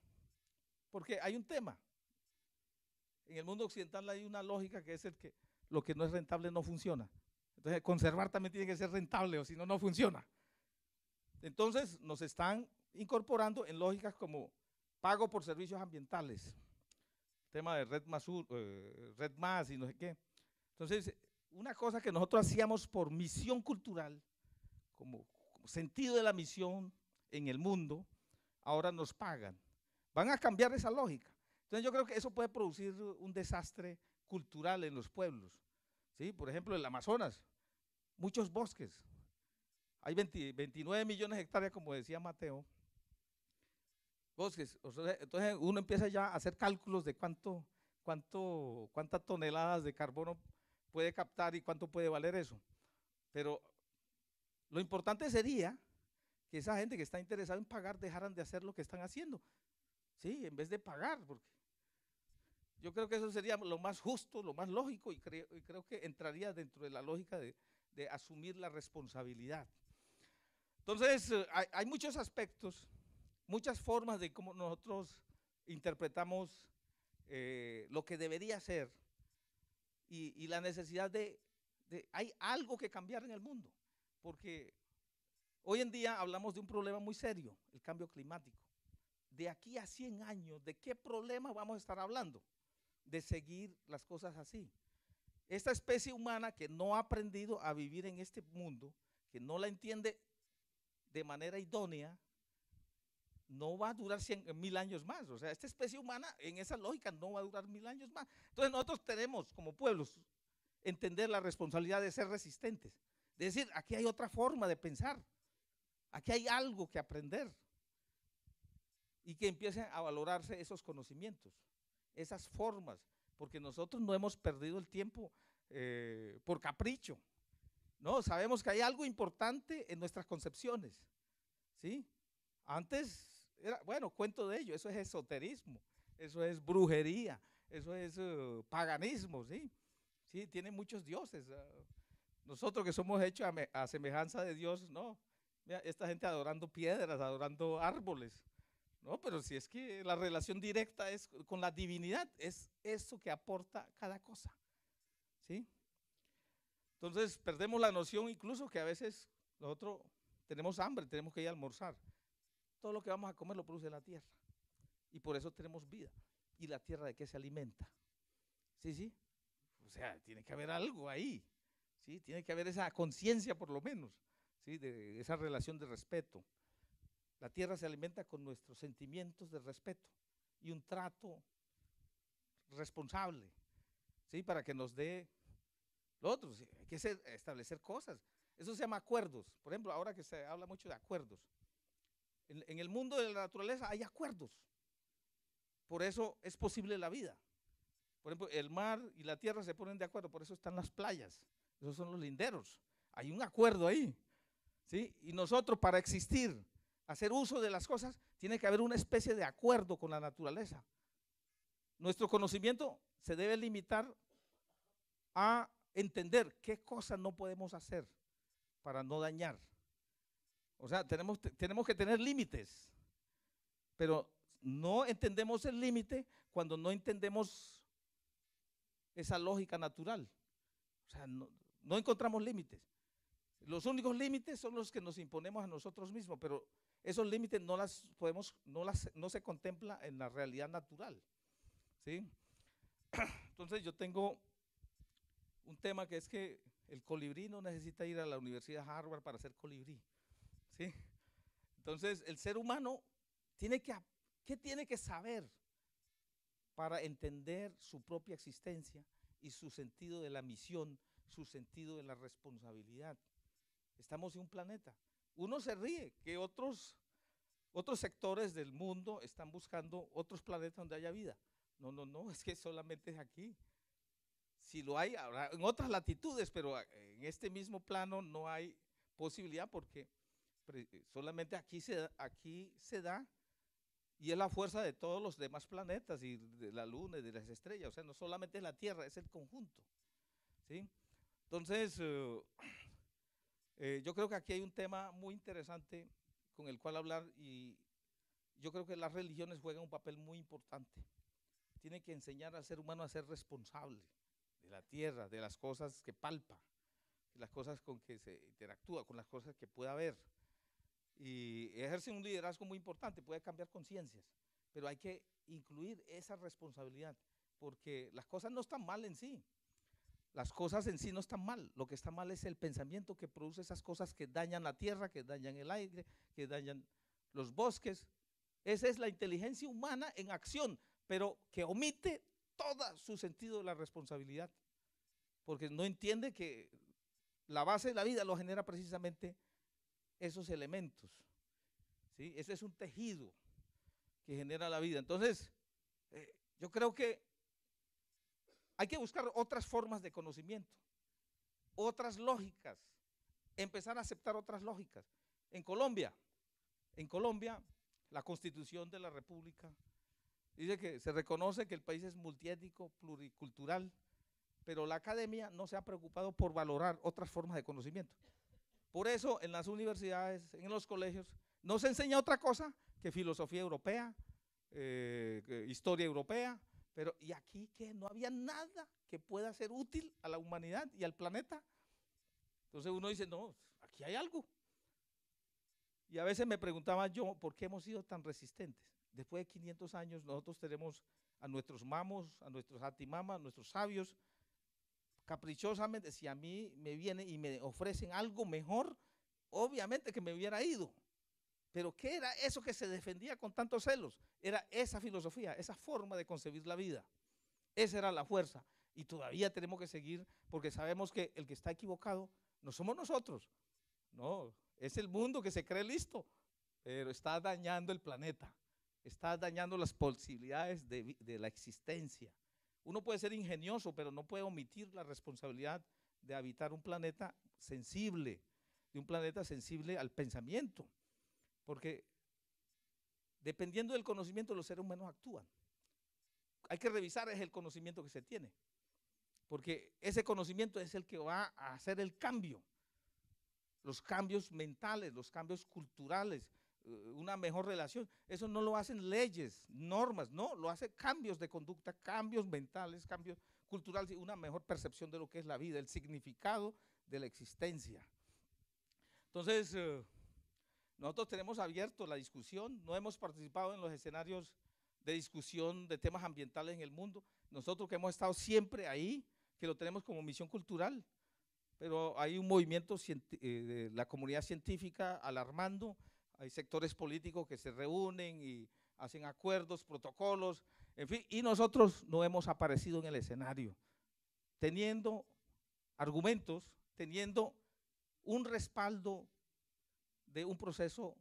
porque hay un tema. En el mundo occidental hay una lógica que es que lo que no es rentable no funciona. Entonces conservar también tiene que ser rentable, o si no, no funciona. Entonces nos están incorporando en lógicas como pago por servicios ambientales, tema de red más y no sé qué. Entonces, una cosa que nosotros hacíamos por misión cultural, como sentido de la misión en el mundo, ahora nos pagan. Van a cambiar esa lógica. Entonces yo creo que eso puede producir un desastre cultural en los pueblos. ¿Sí? Por ejemplo, en el Amazonas, muchos bosques. Hay 29 millones de hectáreas, como decía Mateo, bosques. Entonces uno empieza ya a hacer cálculos de cuántas toneladas de carbono puede captar y cuánto puede valer eso. Pero lo importante sería que esa gente que está interesada en pagar dejaran de hacer lo que están haciendo. Sí, en vez de pagar, porque yo creo que eso sería lo más justo, lo más lógico, y creo que entraría dentro de la lógica de asumir la responsabilidad. Entonces, hay muchos aspectos, muchas formas de cómo nosotros interpretamos lo que debería ser y la necesidad hay algo que cambiar en el mundo, porque hoy en día hablamos de un problema muy serio, el cambio climático. De aquí a 100 años, ¿de qué problema vamos a estar hablando? De seguir las cosas así. Esta especie humana que no ha aprendido a vivir en este mundo, que no la entiende de manera idónea, no va a durar 1000 años más. O sea, esta especie humana en esa lógica no va a durar 1000 años más. Entonces nosotros tenemos como pueblos entender la responsabilidad de ser resistentes, Es decir, aquí hay otra forma de pensar, aquí hay algo que aprender y que empiecen a valorarse esos conocimientos, esas formas, porque nosotros no hemos perdido el tiempo por capricho, no, sabemos que hay algo importante en nuestras concepciones, ¿sí? Antes era, bueno, cuento de ello, eso es esoterismo, eso es brujería, eso es paganismo, ¿sí? Sí, tiene muchos dioses. Nosotros que somos hechos a semejanza de Dios, no. Mira, esta gente adorando piedras, adorando árboles. No, pero si es que la relación directa es con la divinidad, es eso que aporta cada cosa, ¿sí? Entonces perdemos la noción incluso que a veces nosotros tenemos hambre, tenemos que ir a almorzar. Todo lo que vamos a comer lo produce la tierra. Y por eso tenemos vida. ¿Y la tierra de qué se alimenta? Sí, sí. O sea, tiene que haber algo ahí. ¿Sí? Tiene que haber esa conciencia por lo menos, ¿sí? De esa relación de respeto. La tierra se alimenta con nuestros sentimientos de respeto y un trato responsable, ¿sí? Para que nos dé lo otro. ¿Sí? Hay que establecer cosas. Eso se llama acuerdos. Por ejemplo, ahora que se habla mucho de acuerdos. En el mundo de la naturaleza hay acuerdos. Por eso es posible la vida. Por ejemplo, el mar y la tierra se ponen de acuerdo, por eso están las playas. Esos son los linderos. Hay un acuerdo ahí, ¿sí? Y nosotros, para existir, hacer uso de las cosas, tiene que haber una especie de acuerdo con la naturaleza. Nuestro conocimiento se debe limitar a entender qué cosas no podemos hacer para no dañar. O sea, tenemos que tener límites, pero no entendemos el límite cuando no entendemos esa lógica natural. O sea, no encontramos límites. Los únicos límites son los que nos imponemos a nosotros mismos, pero esos límites no se contempla en la realidad natural, ¿sí? Entonces yo tengo un tema que es que el colibrí no necesita ir a la Universidad de Harvard para ser colibrí, ¿sí? Entonces el ser humano ¿qué tiene que saber para entender su propia existencia y su sentido de la misión, su sentido de la responsabilidad? Estamos en un planeta. Uno se ríe que otros sectores del mundo están buscando otros planetas donde haya vida. No, es que solamente es aquí. Si lo hay, habrá en otras latitudes, pero en este mismo plano no hay posibilidad porque solamente aquí se da y es la fuerza de todos los demás planetas y de la luna y de las estrellas. O sea, no solamente es la Tierra, es el conjunto, ¿sí? Entonces, yo creo que aquí hay un tema muy interesante con el cual hablar y yo creo que las religiones juegan un papel muy importante. Tienen que enseñar al ser humano a ser responsable de la tierra, de las cosas que palpa, de las cosas con que se interactúa, con las cosas que pueda ver. Y ejerce un liderazgo muy importante, puede cambiar conciencias, pero hay que incluir esa responsabilidad, porque las cosas no están mal en sí. Las cosas en sí no están mal, lo que está mal es el pensamiento que produce esas cosas que dañan la tierra, que dañan el aire, que dañan los bosques. Esa es la inteligencia humana en acción, pero que omite todo su sentido de la responsabilidad, porque no entiende que la base de la vida lo genera precisamente esos elementos, ¿sí? Ese es un tejido que genera la vida. Entonces, yo creo que hay que buscar otras formas de conocimiento, otras lógicas, empezar a aceptar otras lógicas. En Colombia, la Constitución de la República dice que se reconoce que el país es multiétnico, pluricultural, pero la academia no se ha preocupado por valorar otras formas de conocimiento. Por eso en las universidades, en los colegios, no se enseña otra cosa que filosofía europea, que historia europea, pero ¿y aquí qué? No había nada que pueda ser útil a la humanidad y al planeta. Entonces uno dice, no, aquí hay algo. Y a veces me preguntaba yo, ¿por qué hemos sido tan resistentes? Después de 500 años nosotros tenemos a nuestros mamos, a nuestros atimamas, a nuestros sabios, caprichosamente, si a mí me viene y me ofrecen algo mejor, obviamente que me hubiera ido. Pero ¿qué era eso que se defendía con tantos celos? Era esa filosofía, esa forma de concebir la vida. Esa era la fuerza. Y todavía tenemos que seguir porque sabemos que el que está equivocado no somos nosotros, no, es el mundo que se cree listo, pero está dañando el planeta, está dañando las posibilidades de la existencia. Uno puede ser ingenioso, pero no puede omitir la responsabilidad de habitar un planeta sensible, de un planeta sensible al pensamiento, porque dependiendo del conocimiento los seres humanos actúan. Hay que revisar el conocimiento que se tiene, porque ese conocimiento es el que va a hacer el cambio, los cambios mentales, los cambios culturales, una mejor relación. Eso no lo hacen leyes, normas, no, lo hace cambios de conducta, cambios mentales, cambios culturales, una mejor percepción de lo que es la vida, el significado de la existencia. Entonces, nosotros tenemos abierto la discusión, no hemos participado en los escenarios de discusión de temas ambientales en el mundo, nosotros que hemos estado siempre ahí, que lo tenemos como misión cultural, pero hay un movimiento de la comunidad científica alarmando, hay sectores políticos que se reúnen y hacen acuerdos, protocolos, en fin, y nosotros no hemos aparecido en el escenario, teniendo argumentos, teniendo un respaldo de un proceso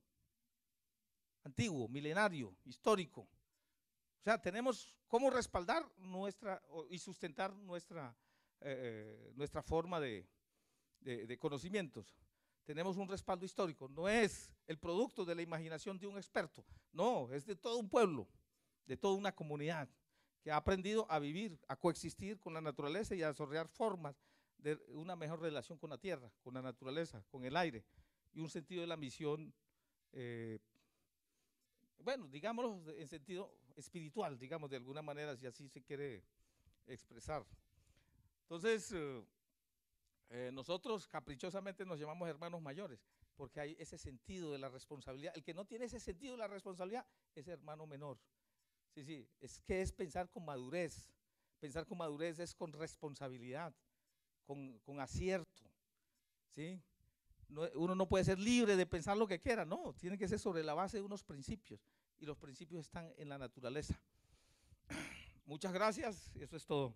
antiguo, milenario, histórico. O sea, tenemos cómo respaldar y sustentar nuestra forma de conocimientos. Tenemos un respaldo histórico, no es el producto de la imaginación de un experto, no, es de todo un pueblo, de toda una comunidad que ha aprendido a vivir, a coexistir con la naturaleza y a desarrollar formas de una mejor relación con la tierra, con la naturaleza, con el aire, y un sentido de la misión, bueno, digámoslo en sentido espiritual, digamos de alguna manera, si así se quiere expresar. Entonces, nosotros caprichosamente nos llamamos hermanos mayores, porque hay ese sentido de la responsabilidad. El que no tiene ese sentido de la responsabilidad es hermano menor. Sí, sí, es que es pensar con madurez. Pensar con madurez es con responsabilidad, con acierto, ¿sí? No, uno no puede ser libre de pensar lo que quiera, no, tiene que ser sobre la base de unos principios, y los principios están en la naturaleza. Muchas gracias, eso es todo.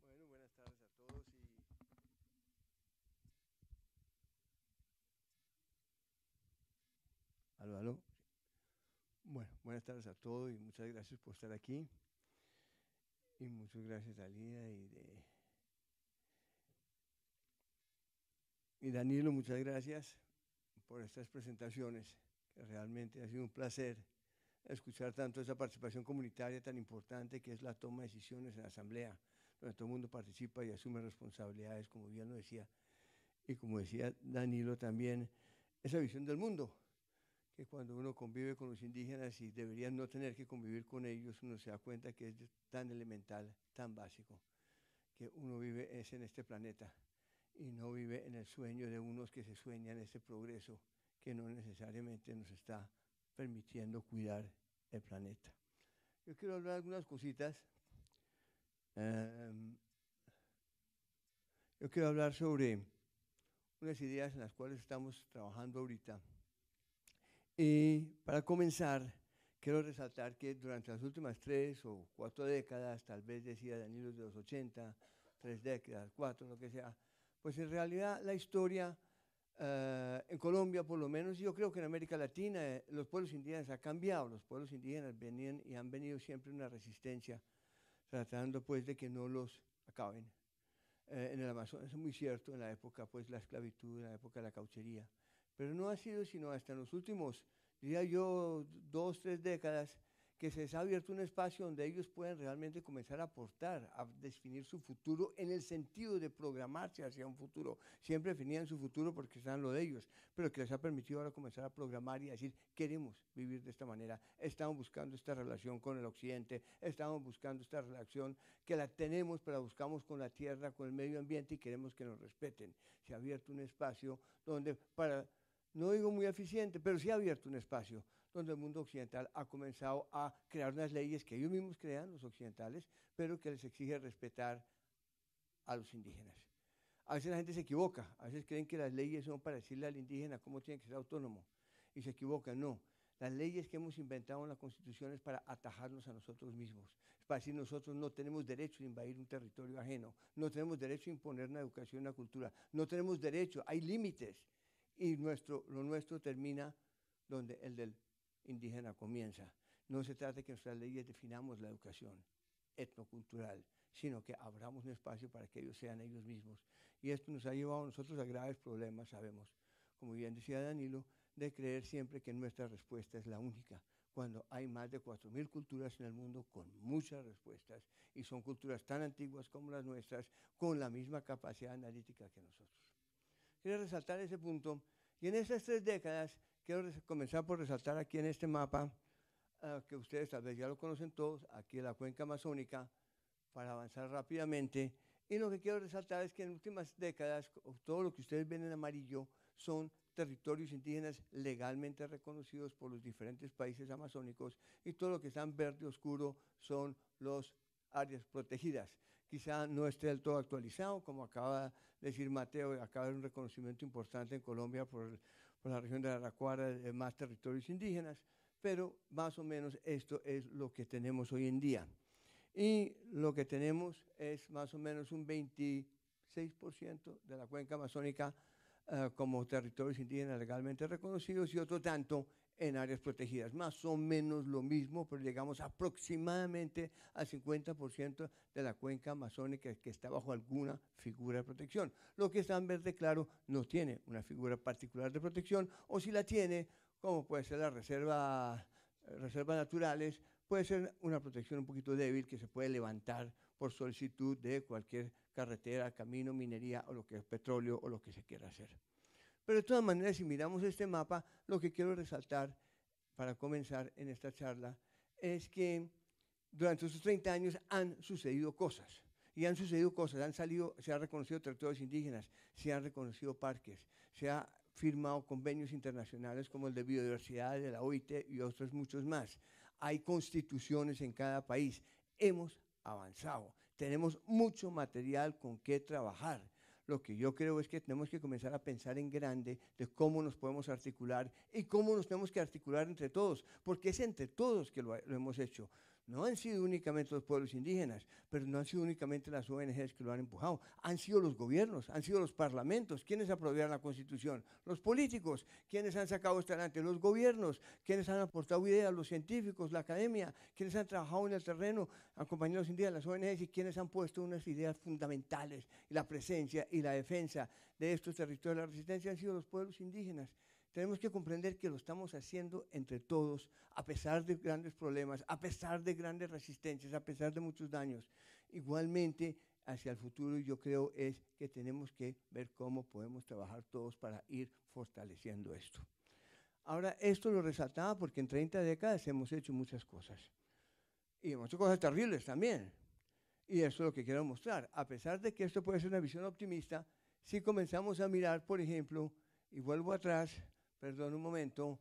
Bueno, buenas tardes a todos Aló, aló. Bueno, buenas tardes a todos y muchas gracias por estar aquí. Y muchas gracias a Lía y Danilo, muchas gracias por estas presentaciones, que realmente ha sido un placer escuchar tanto esa participación comunitaria tan importante que es la toma de decisiones en la asamblea, donde todo el mundo participa y asume responsabilidades, como bien lo decía, y como decía Danilo también, esa visión del mundo, que cuando uno convive con los indígenas y deberían no tener que convivir con ellos, uno se da cuenta que es tan elemental, tan básico, que uno vive es en este planeta y no vive en el sueño de unos que se sueñan ese progreso que no necesariamente nos está permitiendo cuidar el planeta. Yo quiero hablar de algunas cositas. Yo quiero hablar sobre unas ideas en las cuales estamos trabajando ahorita. Y para comenzar, quiero resaltar que durante las últimas 3 o 4 décadas, tal vez decía Danilo de los 80, 3 décadas, 4, lo que sea, pues en realidad la historia en Colombia, por lo menos, yo creo que en América Latina, los pueblos indígenas han cambiado. Los pueblos indígenas venían y han venido siempre en una resistencia, tratando pues de que no los acaben. En el Amazonas es muy cierto, en la época pues la esclavitud, en la época de la cauchería. Pero no ha sido sino hasta en los últimos, diría yo, 2, 3 décadas, que se les ha abierto un espacio donde ellos pueden realmente comenzar a aportar, a definir su futuro en el sentido de programarse hacia un futuro. Siempre definían su futuro porque están lo de ellos, pero que les ha permitido ahora comenzar a programar y a decir, queremos vivir de esta manera, estamos buscando esta relación con el occidente, estamos buscando esta relación que la tenemos, pero la buscamos con la tierra, con el medio ambiente y queremos que nos respeten. Se ha abierto un espacio donde, no digo muy eficiente, pero sí ha abierto un espacio donde el mundo occidental ha comenzado a crear unas leyes que ellos mismos crean, los occidentales, pero que les exige respetar a los indígenas. A veces la gente se equivoca, a veces creen que las leyes son para decirle al indígena cómo tiene que ser autónomo, y se equivocan, no. Las leyes que hemos inventado en la Constitución es para atajarnos a nosotros mismos, es para decir nosotros no tenemos derecho a invadir un territorio ajeno, no tenemos derecho a imponer una educación, una cultura, no tenemos derecho, hay límites, y lo nuestro termina donde el del indígena comienza. No se trata de que nuestras leyes definamos la educación etnocultural, sino que abramos un espacio para que ellos sean ellos mismos. Y esto nos ha llevado a nosotros a graves problemas, sabemos, como bien decía Danilo, de creer siempre que nuestra respuesta es la única, cuando hay más de 4.000 culturas en el mundo con muchas respuestas, y son culturas tan antiguas como las nuestras, con la misma capacidad analítica que nosotros. Quiero resaltar ese punto, y en estas 3 décadas, quiero comenzar por resaltar aquí en este mapa, que ustedes tal vez ya lo conocen todos, aquí en la cuenca amazónica, para avanzar rápidamente. Y lo que quiero resaltar es que en las últimas décadas, todo lo que ustedes ven en amarillo son territorios indígenas legalmente reconocidos por los diferentes países amazónicos, y todo lo que está en verde oscuro son las áreas protegidas. Quizá no esté del todo actualizado, como acaba de decir Mateo, acaba de haber un reconocimiento importante en Colombia por la región de Araraquara, de más territorios indígenas, pero más o menos esto es lo que tenemos hoy en día. Y lo que tenemos es más o menos un 26% de la cuenca amazónica como territorios indígenas legalmente reconocidos, y otro tanto en áreas protegidas. Más o menos lo mismo, pero llegamos aproximadamente al 50% de la cuenca amazónica que está bajo alguna figura de protección. Lo que está en verde claro no tiene una figura particular de protección, o si la tiene, como puede ser las reservas naturales, puede ser una protección un poquito débil que se puede levantar por solicitud de cualquier carretera, camino, minería o lo que es petróleo o lo que se quiera hacer. Pero de todas maneras, si miramos este mapa, lo que quiero resaltar para comenzar en esta charla es que durante estos 30 años han sucedido cosas. Y han sucedido cosas, se han reconocido territorios indígenas, se han reconocido parques, se han firmado convenios internacionales como el de biodiversidad de la OIT y otros muchos más. Hay constituciones en cada país. Hemos avanzado. Tenemos mucho material con que trabajar. Lo que yo creo es que tenemos que comenzar a pensar en grande de cómo nos podemos articular y cómo nos tenemos que articular entre todos, porque es entre todos que lo hemos hecho. No han sido únicamente los pueblos indígenas, pero no han sido únicamente las ONGs que lo han empujado. Han sido los gobiernos, han sido los parlamentos. ¿Quiénes aprobaron la Constitución? Los políticos. ¿Quiénes han sacado esto adelante? Los gobiernos. ¿Quiénes han aportado ideas? Los científicos, la academia. ¿Quiénes han trabajado en el terreno? Acompañando a los indígenas, las ONGs. ¿Y quiénes han puesto unas ideas fundamentales? Y la presencia y la defensa de estos territorios de la resistencia han sido los pueblos indígenas. Tenemos que comprender que lo estamos haciendo entre todos, a pesar de grandes problemas, a pesar de grandes resistencias, a pesar de muchos daños. Igualmente, hacia el futuro, yo creo es que tenemos que ver cómo podemos trabajar todos para ir fortaleciendo esto. Ahora, esto lo resaltaba porque en 30 décadas hemos hecho muchas cosas. Y hemos hecho cosas terribles también. Y eso es lo que quiero mostrar. A pesar de que esto puede ser una visión optimista, si comenzamos a mirar, por ejemplo, y vuelvo atrás, perdón un momento,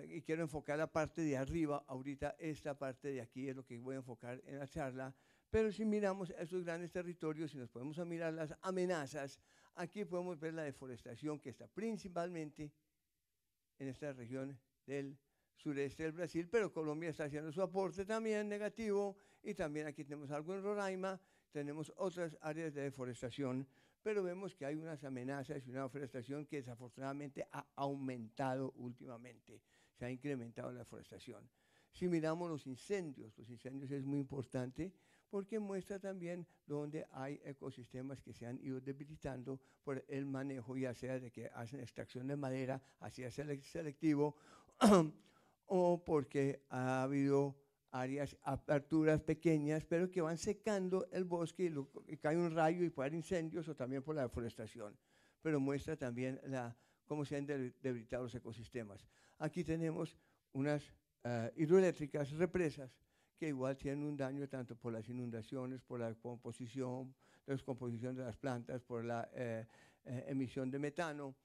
y quiero enfocar la parte de arriba, ahorita esta parte de aquí es lo que voy a enfocar en la charla, pero si miramos estos grandes territorios y nos podemos mirar las amenazas, aquí podemos ver la deforestación que está principalmente en esta región del sureste del Brasil, pero Colombia está haciendo su aporte también negativo, y también aquí tenemos algo en Roraima, tenemos otras áreas de deforestación, pero vemos que hay unas amenazas y una deforestación que desafortunadamente ha aumentado últimamente, se ha incrementado la deforestación. Si miramos los incendios es muy importante porque muestra también donde hay ecosistemas que se han ido debilitando por el manejo, ya sea de que hacen extracción de madera, hacia selectivo, o porque ha habido áreas, aperturas pequeñas, pero que van secando el bosque y cae un rayo y puede haber incendios o también por la deforestación. Pero muestra también cómo se han debilitado los ecosistemas. Aquí tenemos unas hidroeléctricas, represas, que igual tienen un daño tanto por las inundaciones, por la descomposición de las plantas, por la emisión de metano.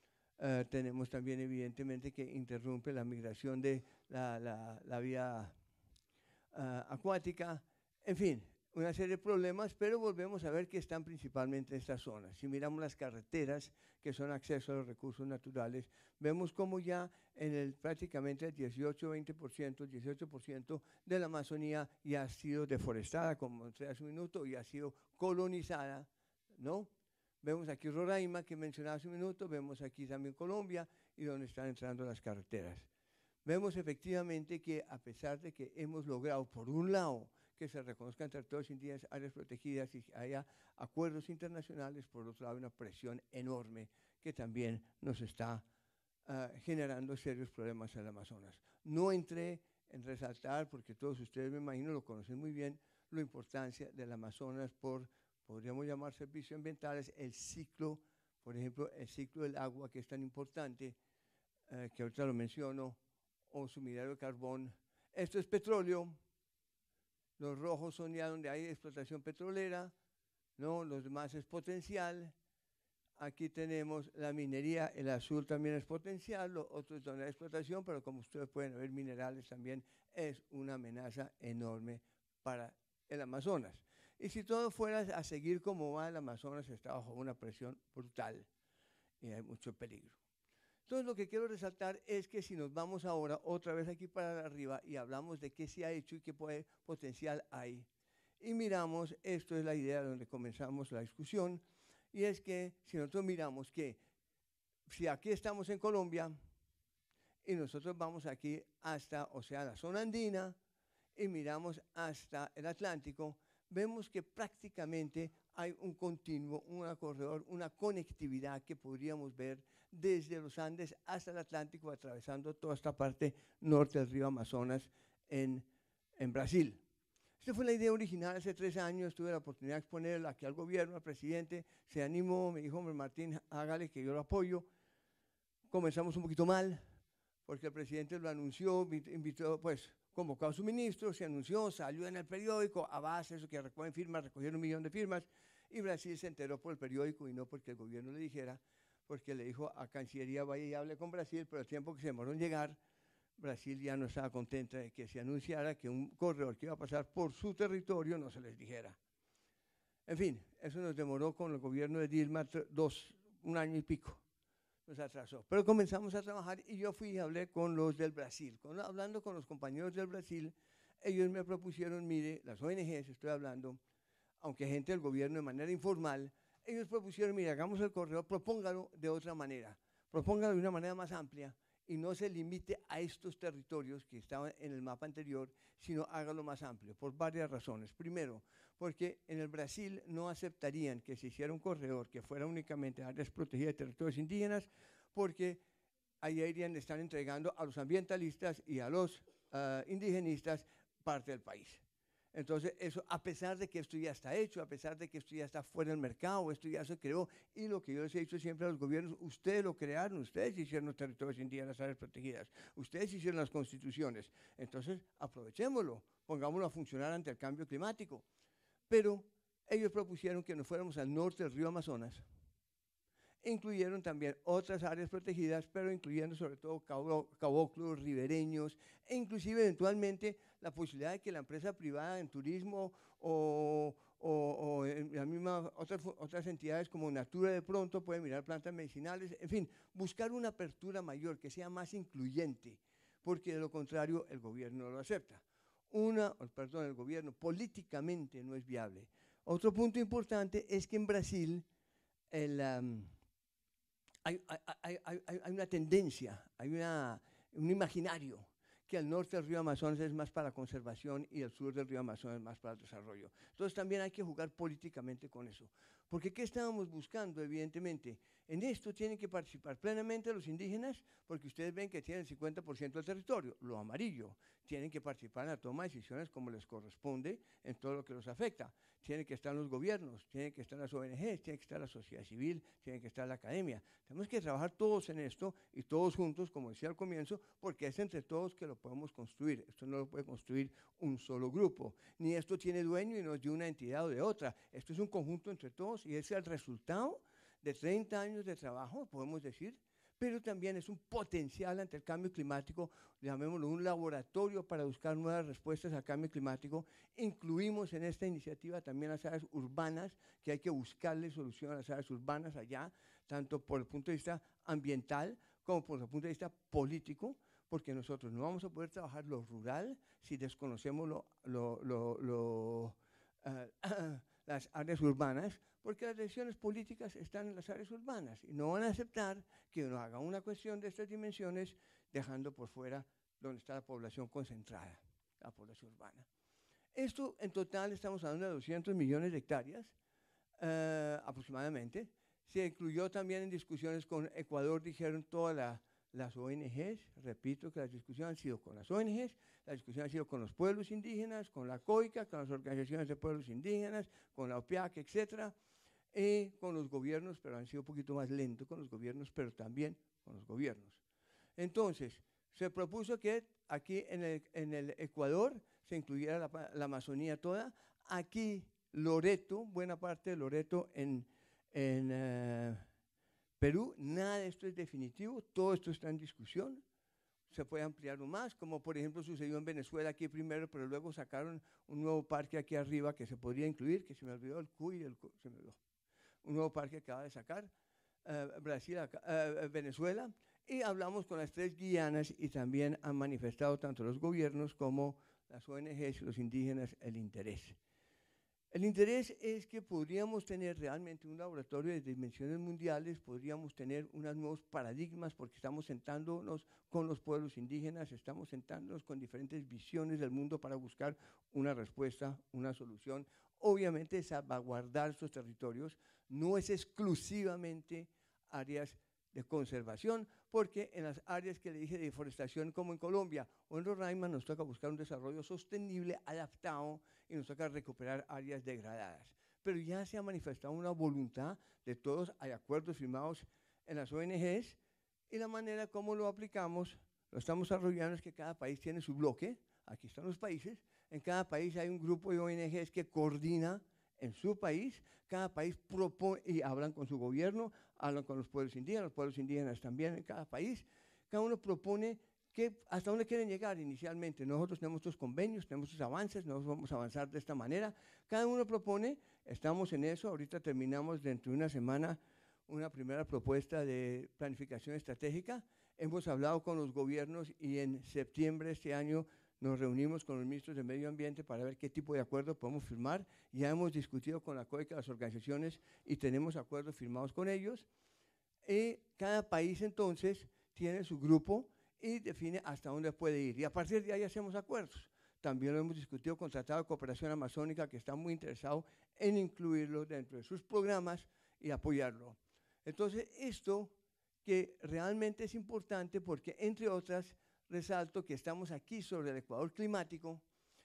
Tenemos también evidentemente que interrumpe la migración de la vía acuática, en fin, una serie de problemas, pero volvemos a ver que están principalmente en estas zonas. Si miramos las carreteras, que son acceso a los recursos naturales, vemos como ya prácticamente el 18% de la Amazonía ya ha sido deforestada, como mostré hace un minuto, y ha sido colonizada, ¿no? Vemos aquí Roraima, que mencionaba hace un minuto, vemos aquí también Colombia, y donde están entrando las carreteras. Vemos efectivamente que a pesar de que hemos logrado, por un lado, que se reconozcan territorios indígenas, áreas protegidas y haya acuerdos internacionales, por otro lado, una presión enorme que también nos está generando serios problemas en el Amazonas. No entré en resaltar, porque todos ustedes me imagino lo conocen muy bien, la importancia del Amazonas podríamos llamar servicios ambientales, el ciclo, por ejemplo, el ciclo del agua, que es tan importante, que ahorita lo menciono, o su minero de carbón. Esto es petróleo. Los rojos son ya donde hay explotación petrolera, ¿no? Los demás es potencial. Aquí tenemos la minería, el azul también es potencial, los otros donde hay explotación, pero como ustedes pueden ver, minerales también es una amenaza enorme para el Amazonas. Y si todo fuera a seguir como va, el Amazonas está bajo una presión brutal y hay mucho peligro. Entonces, lo que quiero resaltar es que si nos vamos ahora otra vez aquí para arriba y hablamos de qué se ha hecho y qué potencial hay, y miramos, esto es la idea donde comenzamos la discusión, y es que si nosotros miramos que si aquí estamos en Colombia y nosotros vamos aquí hasta, o sea, la zona andina, y miramos hasta el Atlántico, vemos que prácticamente hay un continuo, un corredor, una conectividad que podríamos ver desde los Andes hasta el Atlántico, atravesando toda esta parte norte del río Amazonas en Brasil. Esta fue la idea original hace 3 años, tuve la oportunidad de exponerla aquí al gobierno, al presidente, se animó, me dijo, hombre Martín, hágale que yo lo apoyo. Comenzamos un poquito mal, porque el presidente lo anunció, invitó, pues, convocó a su ministro, se anunció, salió en el periódico, a base de eso que recogen firmas, recogieron 1 millón de firmas, y Brasil se enteró por el periódico y no porque el gobierno le dijera, porque le dijo a Cancillería, vaya y hable con Brasil, pero el tiempo que se demoró en llegar, Brasil ya no estaba contenta de que se anunciara que un corredor que iba a pasar por su territorio no se les dijera. En fin, eso nos demoró con el gobierno de Dilma 1 año y pico. Nos atrasó. Pero comenzamos a trabajar y yo fui y hablé con los del Brasil. Hablando con los compañeros del Brasil, ellos me propusieron, mire, las ONGs, estoy hablando, aunque gente del gobierno de manera informal, ellos propusieron, mire, hagamos el corredor, propóngalo de otra manera, propóngalo de una manera más amplia y no se limite a estos territorios que estaban en el mapa anterior, sino hágalo más amplio, por varias razones. Primero, porque en el Brasil no aceptarían que se hiciera un corredor que fuera únicamente áreas protegidas de territorios indígenas, porque ahí están entregando a los ambientalistas y a los indigenistas parte del país. Entonces, eso, a pesar de que esto ya está hecho, a pesar de que esto ya está fuera del mercado, esto ya se creó, y lo que yo les he dicho siempre a los gobiernos, ustedes lo crearon, ustedes hicieron los territorios indígenas, áreas protegidas, ustedes hicieron las constituciones, entonces aprovechémoslo, pongámoslo a funcionar ante el cambio climático. Pero ellos propusieron que nos fuéramos al norte del río Amazonas, incluyeron también otras áreas protegidas, pero incluyendo sobre todo caboclos, ribereños, e inclusive eventualmente la posibilidad de que la empresa privada en turismo o en las mismas otras entidades como Natura de pronto pueden mirar plantas medicinales, en fin, buscar una apertura mayor, que sea más incluyente, porque de lo contrario el gobierno no lo acepta. El gobierno políticamente no es viable. Otro punto importante es que en Brasil hay una tendencia, hay un imaginario que al norte del río Amazonas es más para la conservación y el sur del río Amazonas es más para el desarrollo. Entonces también hay que jugar políticamente con eso. Porque ¿qué estábamos buscando? Evidentemente, en esto tienen que participar plenamente los indígenas, porque ustedes ven que tienen el 50% del territorio, lo amarillo. Tienen que participar en la toma de decisiones como les corresponde en todo lo que los afecta. Tienen que estar los gobiernos, tienen que estar las ONGs, tiene que estar la sociedad civil, tiene que estar la academia. Tenemos que trabajar todos en esto y todos juntos, como decía al comienzo, porque es entre todos que lo podemos construir. Esto no lo puede construir un solo grupo, ni esto tiene dueño y no es de una entidad o de otra. Esto es un conjunto entre todos y es el resultado de 30 años de trabajo, podemos decir, pero también es un potencial ante el cambio climático, llamémoslo un laboratorio para buscar nuevas respuestas al cambio climático. Incluimos en esta iniciativa también las áreas urbanas, que hay que buscarle solución a las áreas urbanas allá, tanto por el punto de vista ambiental como por el punto de vista político, porque nosotros no vamos a poder trabajar lo rural si desconocemos las áreas urbanas, porque las decisiones políticas están en las áreas urbanas y no van a aceptar que uno haga una cuestión de estas dimensiones dejando por fuera donde está la población concentrada, la población urbana. Esto en total estamos hablando de 200 millones de hectáreas aproximadamente. Se incluyó también en discusiones con Ecuador, dijeron todas las ONGs, repito que las discusiones han sido con las ONGs, la discusión ha sido con los pueblos indígenas, con la COICA, con las organizaciones de pueblos indígenas, con la OPIAC, etcétera, y con los gobiernos, pero han sido un poquito más lento con los gobiernos, pero también con los gobiernos. Entonces, se propuso que aquí en el Ecuador se incluyera la Amazonía toda, aquí Loreto, buena parte de Loreto en Perú, nada de esto es definitivo, todo esto está en discusión, se puede ampliar aún más, como por ejemplo sucedió en Venezuela aquí primero, pero luego sacaron un nuevo parque aquí arriba que se podría incluir, que se me olvidó el Cuy, se me olvidó. Un nuevo parque que acaba de sacar Venezuela, y hablamos con las 3 Guianas y también han manifestado tanto los gobiernos como las ONGs y los indígenas el interés. El interés es que podríamos tener realmente un laboratorio de dimensiones mundiales, podríamos tener unos nuevos paradigmas porque estamos sentándonos con los pueblos indígenas, estamos sentándonos con diferentes visiones del mundo para buscar una respuesta, una solución. Obviamente salvaguardar estos territorios no es exclusivamente áreas de conservación, porque en las áreas que le dije de deforestación como en Colombia o en Roraima nos toca buscar un desarrollo sostenible, adaptado, y nos toca recuperar áreas degradadas. Pero ya se ha manifestado una voluntad de todos, hay acuerdos firmados en las ONGs, y la manera como lo aplicamos, lo estamos desarrollando es que cada país tiene su bloque, aquí están los países, en cada país hay un grupo de ONGs que coordina en su país, cada país propone y hablan con su gobierno, hablan con los pueblos indígenas también en cada país, cada uno propone hasta dónde quieren llegar inicialmente. Nosotros tenemos estos convenios, tenemos estos avances, nosotros vamos a avanzar de esta manera, cada uno propone, estamos en eso, ahorita terminamos dentro de una semana una primera propuesta de planificación estratégica, hemos hablado con los gobiernos y en septiembre de este año nos reunimos con los ministros de Medio Ambiente para ver qué tipo de acuerdo podemos firmar. Ya hemos discutido con la COICA, las organizaciones, y tenemos acuerdos firmados con ellos. Cada país entonces tiene su grupo y define hasta dónde puede ir. Y a partir de ahí hacemos acuerdos. También lo hemos discutido con Tratado de Cooperación Amazónica, que está muy interesado en incluirlo dentro de sus programas y apoyarlo. Entonces, esto que realmente es importante porque, entre otras, resalto que estamos aquí sobre el Ecuador climático.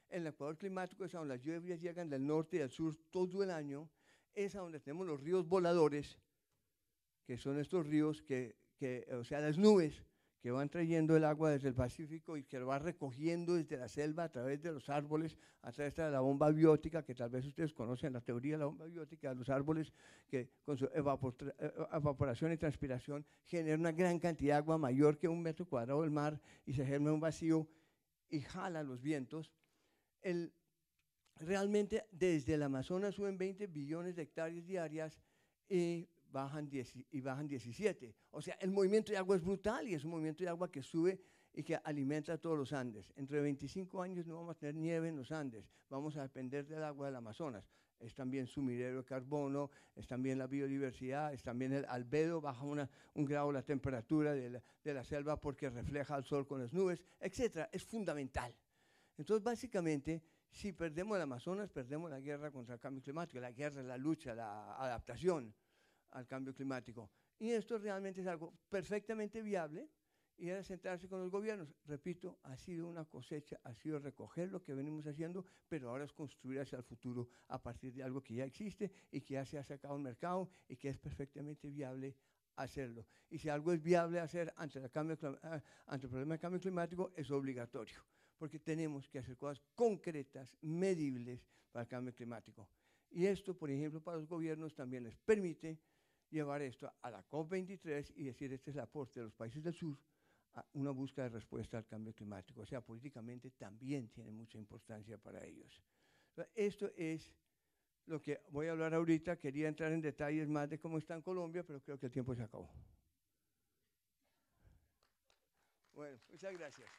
En el Ecuador climático es a donde las lluvias llegan del norte y del sur todo el año, es a donde tenemos los ríos voladores, que son estos ríos o sea, las nubes que van trayendo el agua desde el Pacífico y que lo va recogiendo desde la selva a través de los árboles, a través de la bomba biótica, que tal vez ustedes conocen la teoría de la bomba biótica, de los árboles que con su evaporación y transpiración generan una gran cantidad de agua mayor que 1 metro cuadrado del mar y se genera un vacío y jala los vientos. Realmente desde el Amazonas suben 20 billones de hectáreas diarias y bajan 17. O sea, el movimiento de agua es brutal y es un movimiento de agua que sube y que alimenta a todos los Andes. Entre 25 años no vamos a tener nieve en los Andes, vamos a depender del agua del Amazonas. Es también sumidero de carbono, es también la biodiversidad, es también el albedo, baja un grado la temperatura de la selva porque refleja el sol con las nubes, etc. Es fundamental. Entonces, básicamente, Si perdemos el Amazonas, perdemos la guerra contra el cambio climático, la guerra, la lucha, la adaptación al cambio climático. Y esto realmente es algo perfectamente viable, y era sentarse con los gobiernos. Repito, ha sido una cosecha, ha sido recoger lo que venimos haciendo, pero ahora es construir hacia el futuro a partir de algo que ya existe y que ya se ha sacado al mercado y que es perfectamente viable hacerlo. Y si algo es viable hacer ante el problema del cambio climático, es obligatorio, porque tenemos que hacer cosas concretas, medibles para el cambio climático. Y esto, por ejemplo, para los gobiernos también les permite llevar esto a la COP23 y decir, este es el aporte de los países del sur a una búsqueda de respuesta al cambio climático. O sea, políticamente también tiene mucha importancia para ellos. Esto es lo que voy a hablar ahorita. Quería entrar en detalles más de cómo está en Colombia, pero creo que el tiempo se acabó. Bueno, muchas gracias.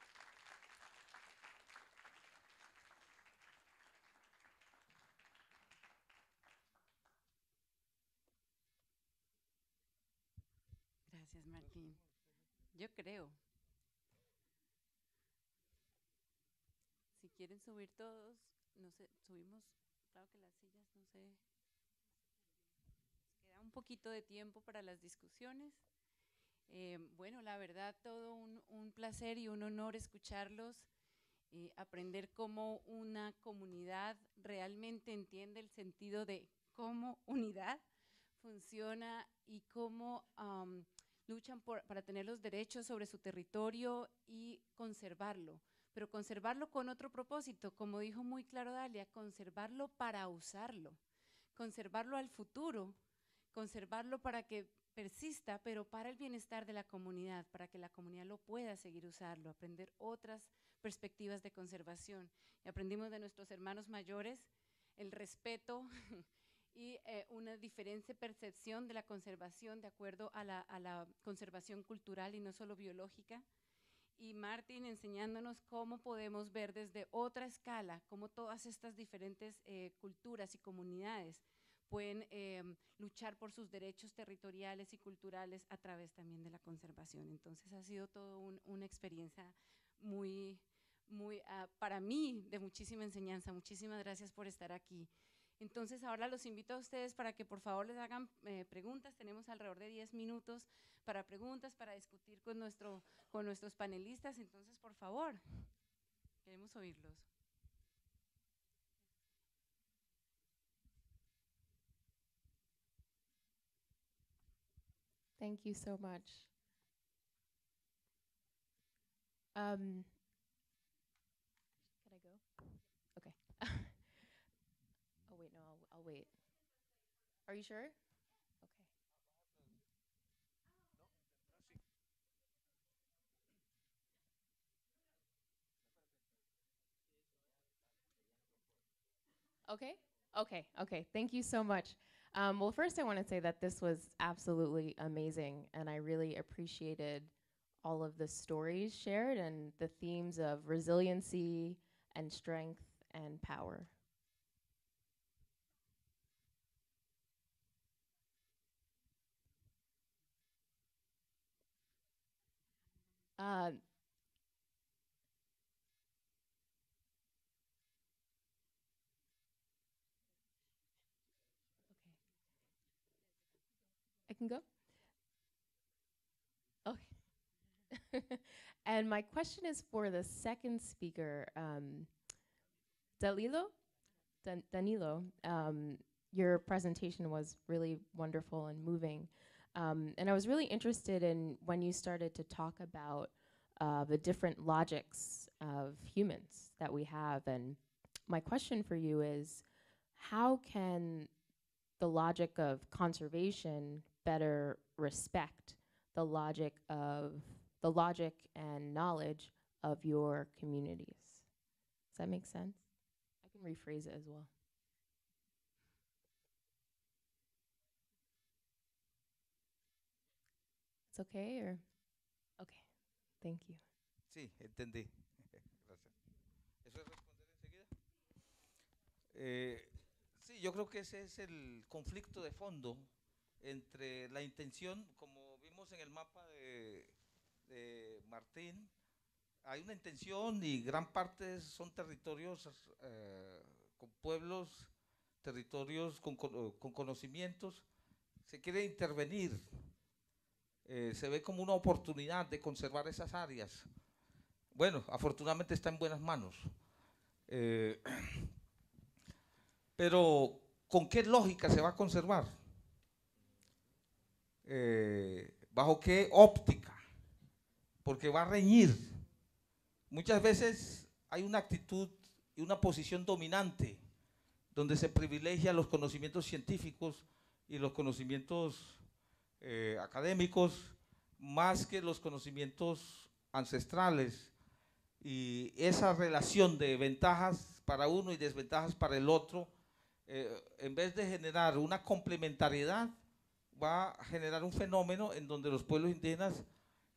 Gracias, Martín. Yo creo. Si quieren subir todos, no sé, subimos, claro que las sillas, no sé. Nos queda un poquito de tiempo para las discusiones. Bueno, la verdad, todo un placer y un honor escucharlos, aprender cómo una comunidad realmente entiende el sentido de cómo unidad funciona y cómo luchan para tener los derechos sobre su territorio y conservarlo, pero conservarlo con otro propósito, como dijo muy claro Dalia, conservarlo para usarlo, conservarlo al futuro, conservarlo para que persista, pero para el bienestar de la comunidad, para que la comunidad lo pueda seguir usando, aprender otras perspectivas de conservación. Y aprendimos de nuestros hermanos mayores el respeto y una diferente percepción de la conservación de acuerdo a la conservación cultural y no solo biológica. Y Martín enseñándonos cómo podemos ver desde otra escala, cómo todas estas diferentes culturas y comunidades pueden luchar por sus derechos territoriales y culturales a través también de la conservación. Entonces ha sido todo una experiencia muy, para mí, de muchísima enseñanza. Muchísimas gracias por estar aquí. Entonces ahora los invito a ustedes para que por favor les hagan preguntas. Tenemos alrededor de 10 minutos para preguntas, para discutir con nuestros panelistas. Entonces, por favor, queremos oírlos. Thank you so much. Can I go? Okay. Oh wait, no, I'll wait. Are you sure? Okay. Okay. Thank you so much. Well, first I want to say that this was absolutely amazing, and I really appreciated all of the stories shared and the themes of resiliency and strength and power. I can go? Okay. And my question is for the second speaker, Danilo. Your presentation was really wonderful and moving. And I was really interested in when you started to talk about the different logics of humans that we have. And my question for you is, how can the logic of conservation better respect the logic and knowledge of your communities? Does that make sense? I can rephrase it as well. It's okay, or? Okay, thank you. Sí, entendí. Gracias. ¿Eso es responder enseguida? Sí, yo creo que ese es el conflicto de fondo entre la intención, como vimos en el mapa de Martín, hay una intención y gran parte son territorios con pueblos, territorios con conocimientos. Se quiere intervenir, se ve como una oportunidad de conservar esas áreas. Bueno, afortunadamente está en buenas manos. Pero, ¿con qué lógica se va a conservar? ¿Bajo qué óptica? Porque va a reñir. Muchas veces hay una actitud y una posición dominante donde se privilegia los conocimientos científicos y los conocimientos académicos más que los conocimientos ancestrales, y esa relación de ventajas para uno y desventajas para el otro, en vez de generar una complementariedad, va a generar un fenómeno en donde los pueblos indígenas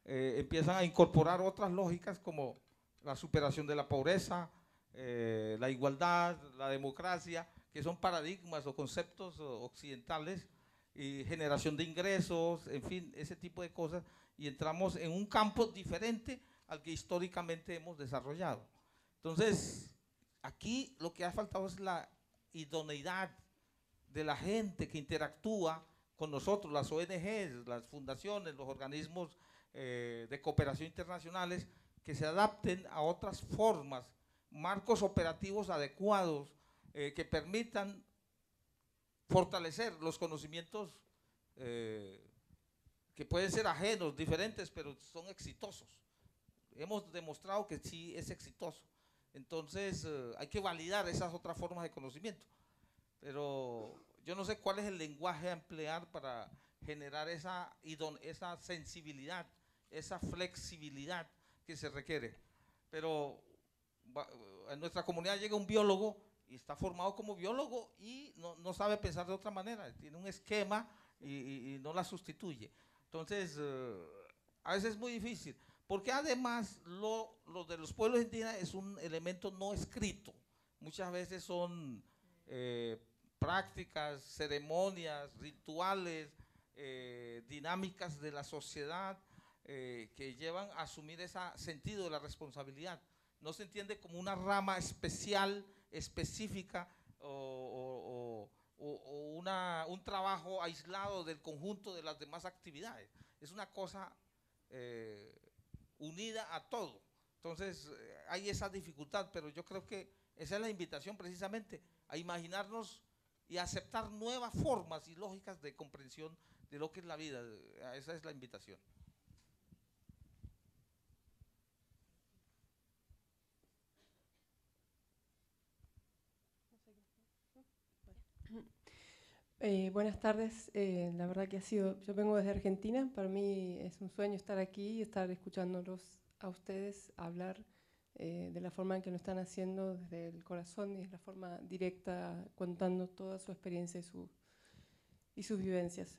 empiezan a incorporar otras lógicas como la superación de la pobreza, la igualdad, la democracia, que son paradigmas o conceptos occidentales, y generación de ingresos, en fin, ese tipo de cosas, y entramos en un campo diferente al que históricamente hemos desarrollado. Entonces, aquí lo que ha faltado es la idoneidad de la gente que interactúa con nosotros, las ONGs, las fundaciones, los organismos de cooperación internacionales, que se adapten a otras formas, marcos operativos adecuados que permitan fortalecer los conocimientos que pueden ser ajenos, diferentes, pero son exitosos. Hemos demostrado que sí es exitoso. Entonces hay que validar esas otras formas de conocimiento. Pero yo no sé cuál es el lenguaje a emplear para generar esa sensibilidad, esa flexibilidad que se requiere. Pero en nuestra comunidad llega un biólogo y está formado como biólogo y no sabe pensar de otra manera, tiene un esquema y no la sustituye. Entonces, a veces es muy difícil, porque además lo de los pueblos indígenas es un elemento no escrito. Muchas veces son prácticas, ceremonias, rituales, dinámicas de la sociedad que llevan a asumir ese sentido de la responsabilidad. No se entiende como una rama especial, específica o un trabajo aislado del conjunto de las demás actividades. Es una cosa unida a todo. Entonces hay esa dificultad, pero yo creo que esa es la invitación precisamente, a imaginarnos y a aceptar nuevas formas y lógicas de comprensión de lo que es la vida. Esa es la invitación. Buenas tardes, la verdad que yo vengo desde Argentina, para mí es un sueño estar aquí y estar escuchándolos a ustedes hablar de la forma en que lo están haciendo desde el corazón y de la forma directa, contando toda su experiencia y sus vivencias.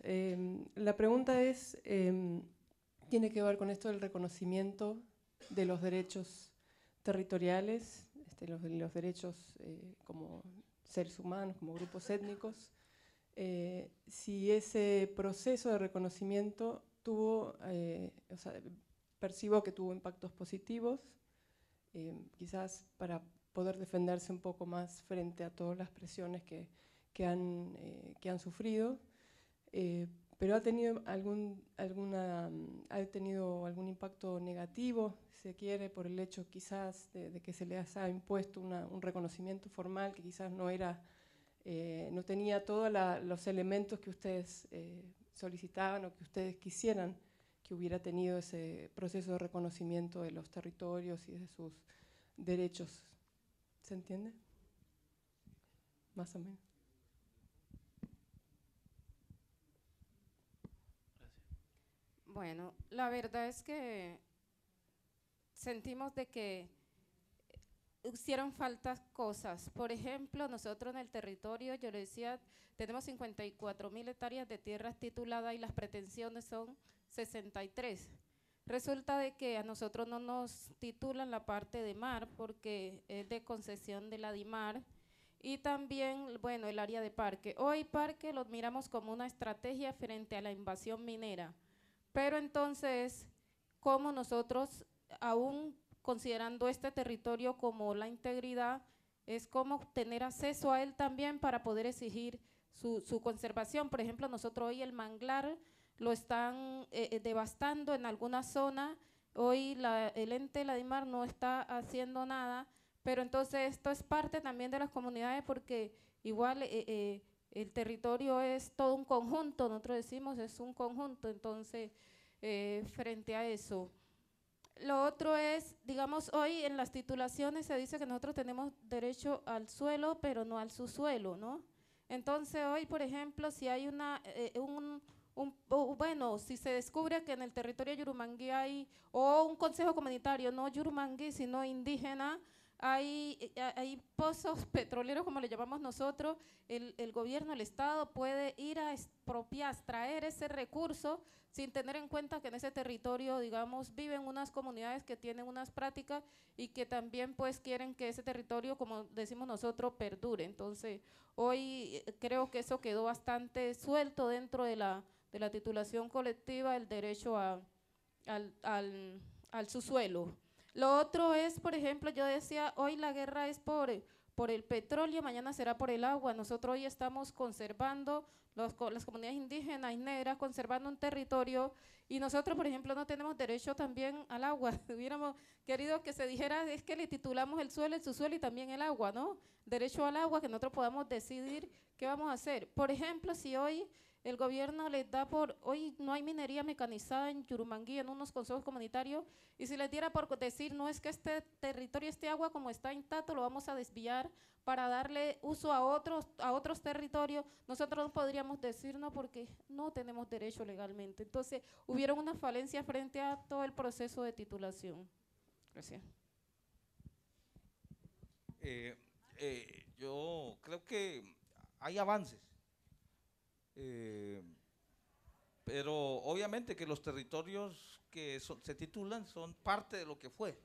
La pregunta tiene que ver con esto del reconocimiento de los derechos territoriales, los derechos como seres humanos, como grupos étnicos. Si ese proceso de reconocimiento percibo que tuvo impactos positivos, quizás para poder defenderse un poco más frente a todas las presiones que han sufrido, pero ha tenido algún impacto negativo, si se quiere, por el hecho quizás de que se les ha impuesto un reconocimiento formal que quizás no tenía todos los elementos que ustedes solicitaban o que ustedes quisieran que hubiera tenido ese proceso de reconocimiento de los territorios y de sus derechos. ¿Se entiende? Más o menos. Bueno, la verdad es que sentimos de que hicieron falta cosas. Por ejemplo, nosotros en el territorio, yo le decía, tenemos 54.000 hectáreas de tierras tituladas y las pretensiones son 63. Resulta de que a nosotros no nos titulan la parte de mar porque es de concesión de la DIMAR, y también, bueno, el área de parque. Hoy parque lo miramos como una estrategia frente a la invasión minera, pero entonces, ¿cómo nosotros aún considerando este territorio como la integridad, es como tener acceso a él también para poder exigir su conservación. Por ejemplo, nosotros hoy el manglar lo están devastando en alguna zona, hoy el ente, la DIMAR, no está haciendo nada, pero entonces esto es parte también de las comunidades porque igual el territorio es todo un conjunto, nosotros decimos es un conjunto, entonces frente a eso. Lo otro es, digamos, hoy en las titulaciones se dice que nosotros tenemos derecho al suelo, pero no al subsuelo, ¿no? Entonces hoy, por ejemplo, si hay bueno, si se descubre que en el territorio yurumangui hay, o un consejo comunitario, no yurumangui, sino indígena, hay pozos petroleros, como le llamamos nosotros, el gobierno, el Estado puede ir a expropiar, extraer ese recurso sin tener en cuenta que en ese territorio, digamos, viven unas comunidades que tienen unas prácticas y que también pues quieren que ese territorio, como decimos nosotros, perdure. Entonces, hoy creo que eso quedó bastante suelto dentro de la titulación colectiva, el derecho al subsuelo. Lo otro es, por ejemplo, yo decía, hoy la guerra es por el petróleo, mañana será por el agua. Nosotros hoy estamos conservando, las comunidades indígenas y negras, conservando un territorio y nosotros, por ejemplo, no tenemos derecho también al agua. Hubiéramos querido que se dijera, es que le titulamos el suelo, el subsuelo y también el agua, ¿no? Derecho al agua, que nosotros podamos decidir qué vamos a hacer. Por ejemplo, si hoy el gobierno les da hoy no hay minería mecanizada en Yurumangui, en unos consejos comunitarios, y si les diera por decir, no es que este territorio, este agua como está intacto, lo vamos a desviar para darle uso a otros territorios, nosotros no podríamos decir no porque no tenemos derecho legalmente. Entonces, hubieron una falencia frente a todo el proceso de titulación. Gracias. Yo creo que hay avances. Pero obviamente que los territorios que se titulan son parte de lo que fue.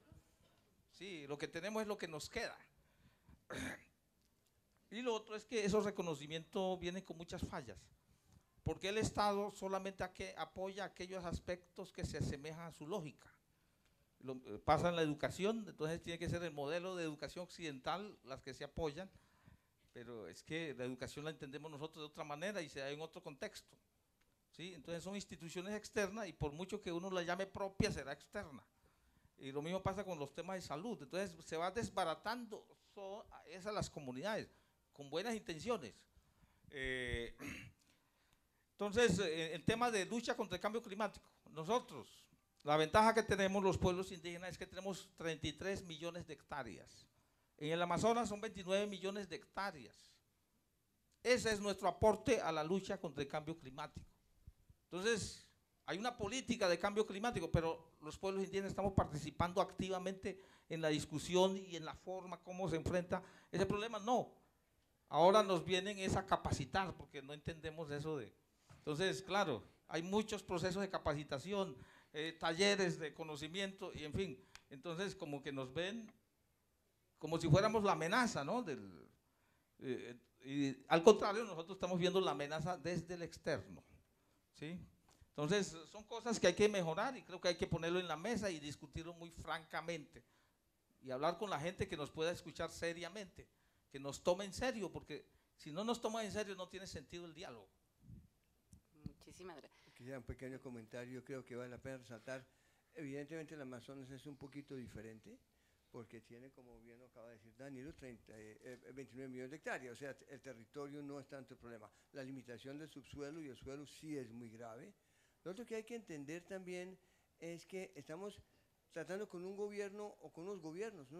Sí, lo que tenemos es lo que nos queda. Y lo otro es que esos reconocimientos vienen con muchas fallas, porque el Estado solamente apoya aquellos aspectos que se asemejan a su lógica. Pasa en la educación, entonces tiene que ser el modelo de educación occidental las que se apoyan, pero es que la educación la entendemos nosotros de otra manera y se da en otro contexto, ¿sí? Entonces son instituciones externas y por mucho que uno la llame propia, será externa. Y lo mismo pasa con los temas de salud, entonces se va desbaratando esas las comunidades, con buenas intenciones. Entonces, el tema de lucha contra el cambio climático, nosotros, la ventaja que tenemos los pueblos indígenas es que tenemos 33 millones de hectáreas. En el Amazonas son 29 millones de hectáreas. Ese es nuestro aporte a la lucha contra el cambio climático. Entonces, hay una política de cambio climático, pero los pueblos indígenas estamos participando activamente en la discusión y en la forma como se enfrenta ese problema. No, ahora nos vienen es a capacitar, porque no entendemos eso de… Entonces, claro, hay muchos procesos de capacitación, talleres de conocimiento y en fin. Entonces, como que nos ven como si fuéramos la amenaza, ¿no? Y al contrario, nosotros estamos viendo la amenaza desde el externo, ¿sí? Entonces, son cosas que hay que mejorar y creo que hay que ponerlo en la mesa y discutirlo muy francamente y hablar con la gente que nos pueda escuchar seriamente, que nos tome en serio, porque si no nos toma en serio no tiene sentido el diálogo. Muchísimas gracias. Quisiera un pequeño comentario, yo creo que vale la pena resaltar. Evidentemente el Amazonas es un poquito diferente, porque tiene, como bien acaba de decir Danilo, 29 millones de hectáreas, o sea, el territorio no es tanto el problema. La limitación del subsuelo y el suelo sí es muy grave. Lo otro que hay que entender también es que estamos tratando con un gobierno o con unos gobiernos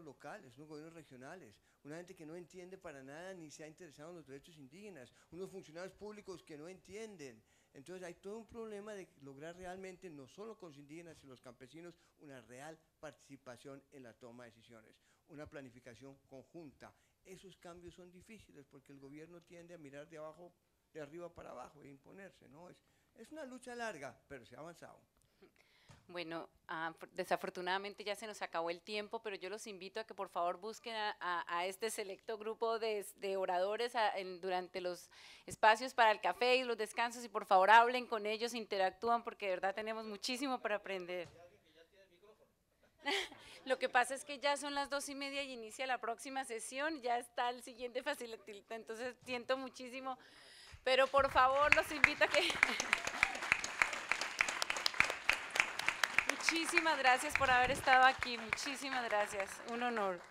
locales, unos gobiernos regionales, una gente que no entiende para nada ni se ha interesado en los derechos indígenas, unos funcionarios públicos que no entienden. Entonces hay todo un problema de lograr realmente, no solo con los indígenas y los campesinos, una real participación en la toma de decisiones, una planificación conjunta. Esos cambios son difíciles porque el gobierno tiende a mirar de arriba para abajo e imponerse, ¿no? Es una lucha larga, pero se ha avanzado. Bueno, desafortunadamente ya se nos acabó el tiempo, pero yo los invito a que por favor busquen a este selecto grupo de oradores durante los espacios para el café y los descansos y por favor hablen con ellos, interactúan porque de verdad tenemos muchísimo para aprender. Lo que pasa es que ya son las 2:30 y inicia la próxima sesión, ya está el siguiente facilitante, entonces siento muchísimo, pero por favor los invito a que... Muchísimas gracias por haber estado aquí, muchísimas gracias, un honor.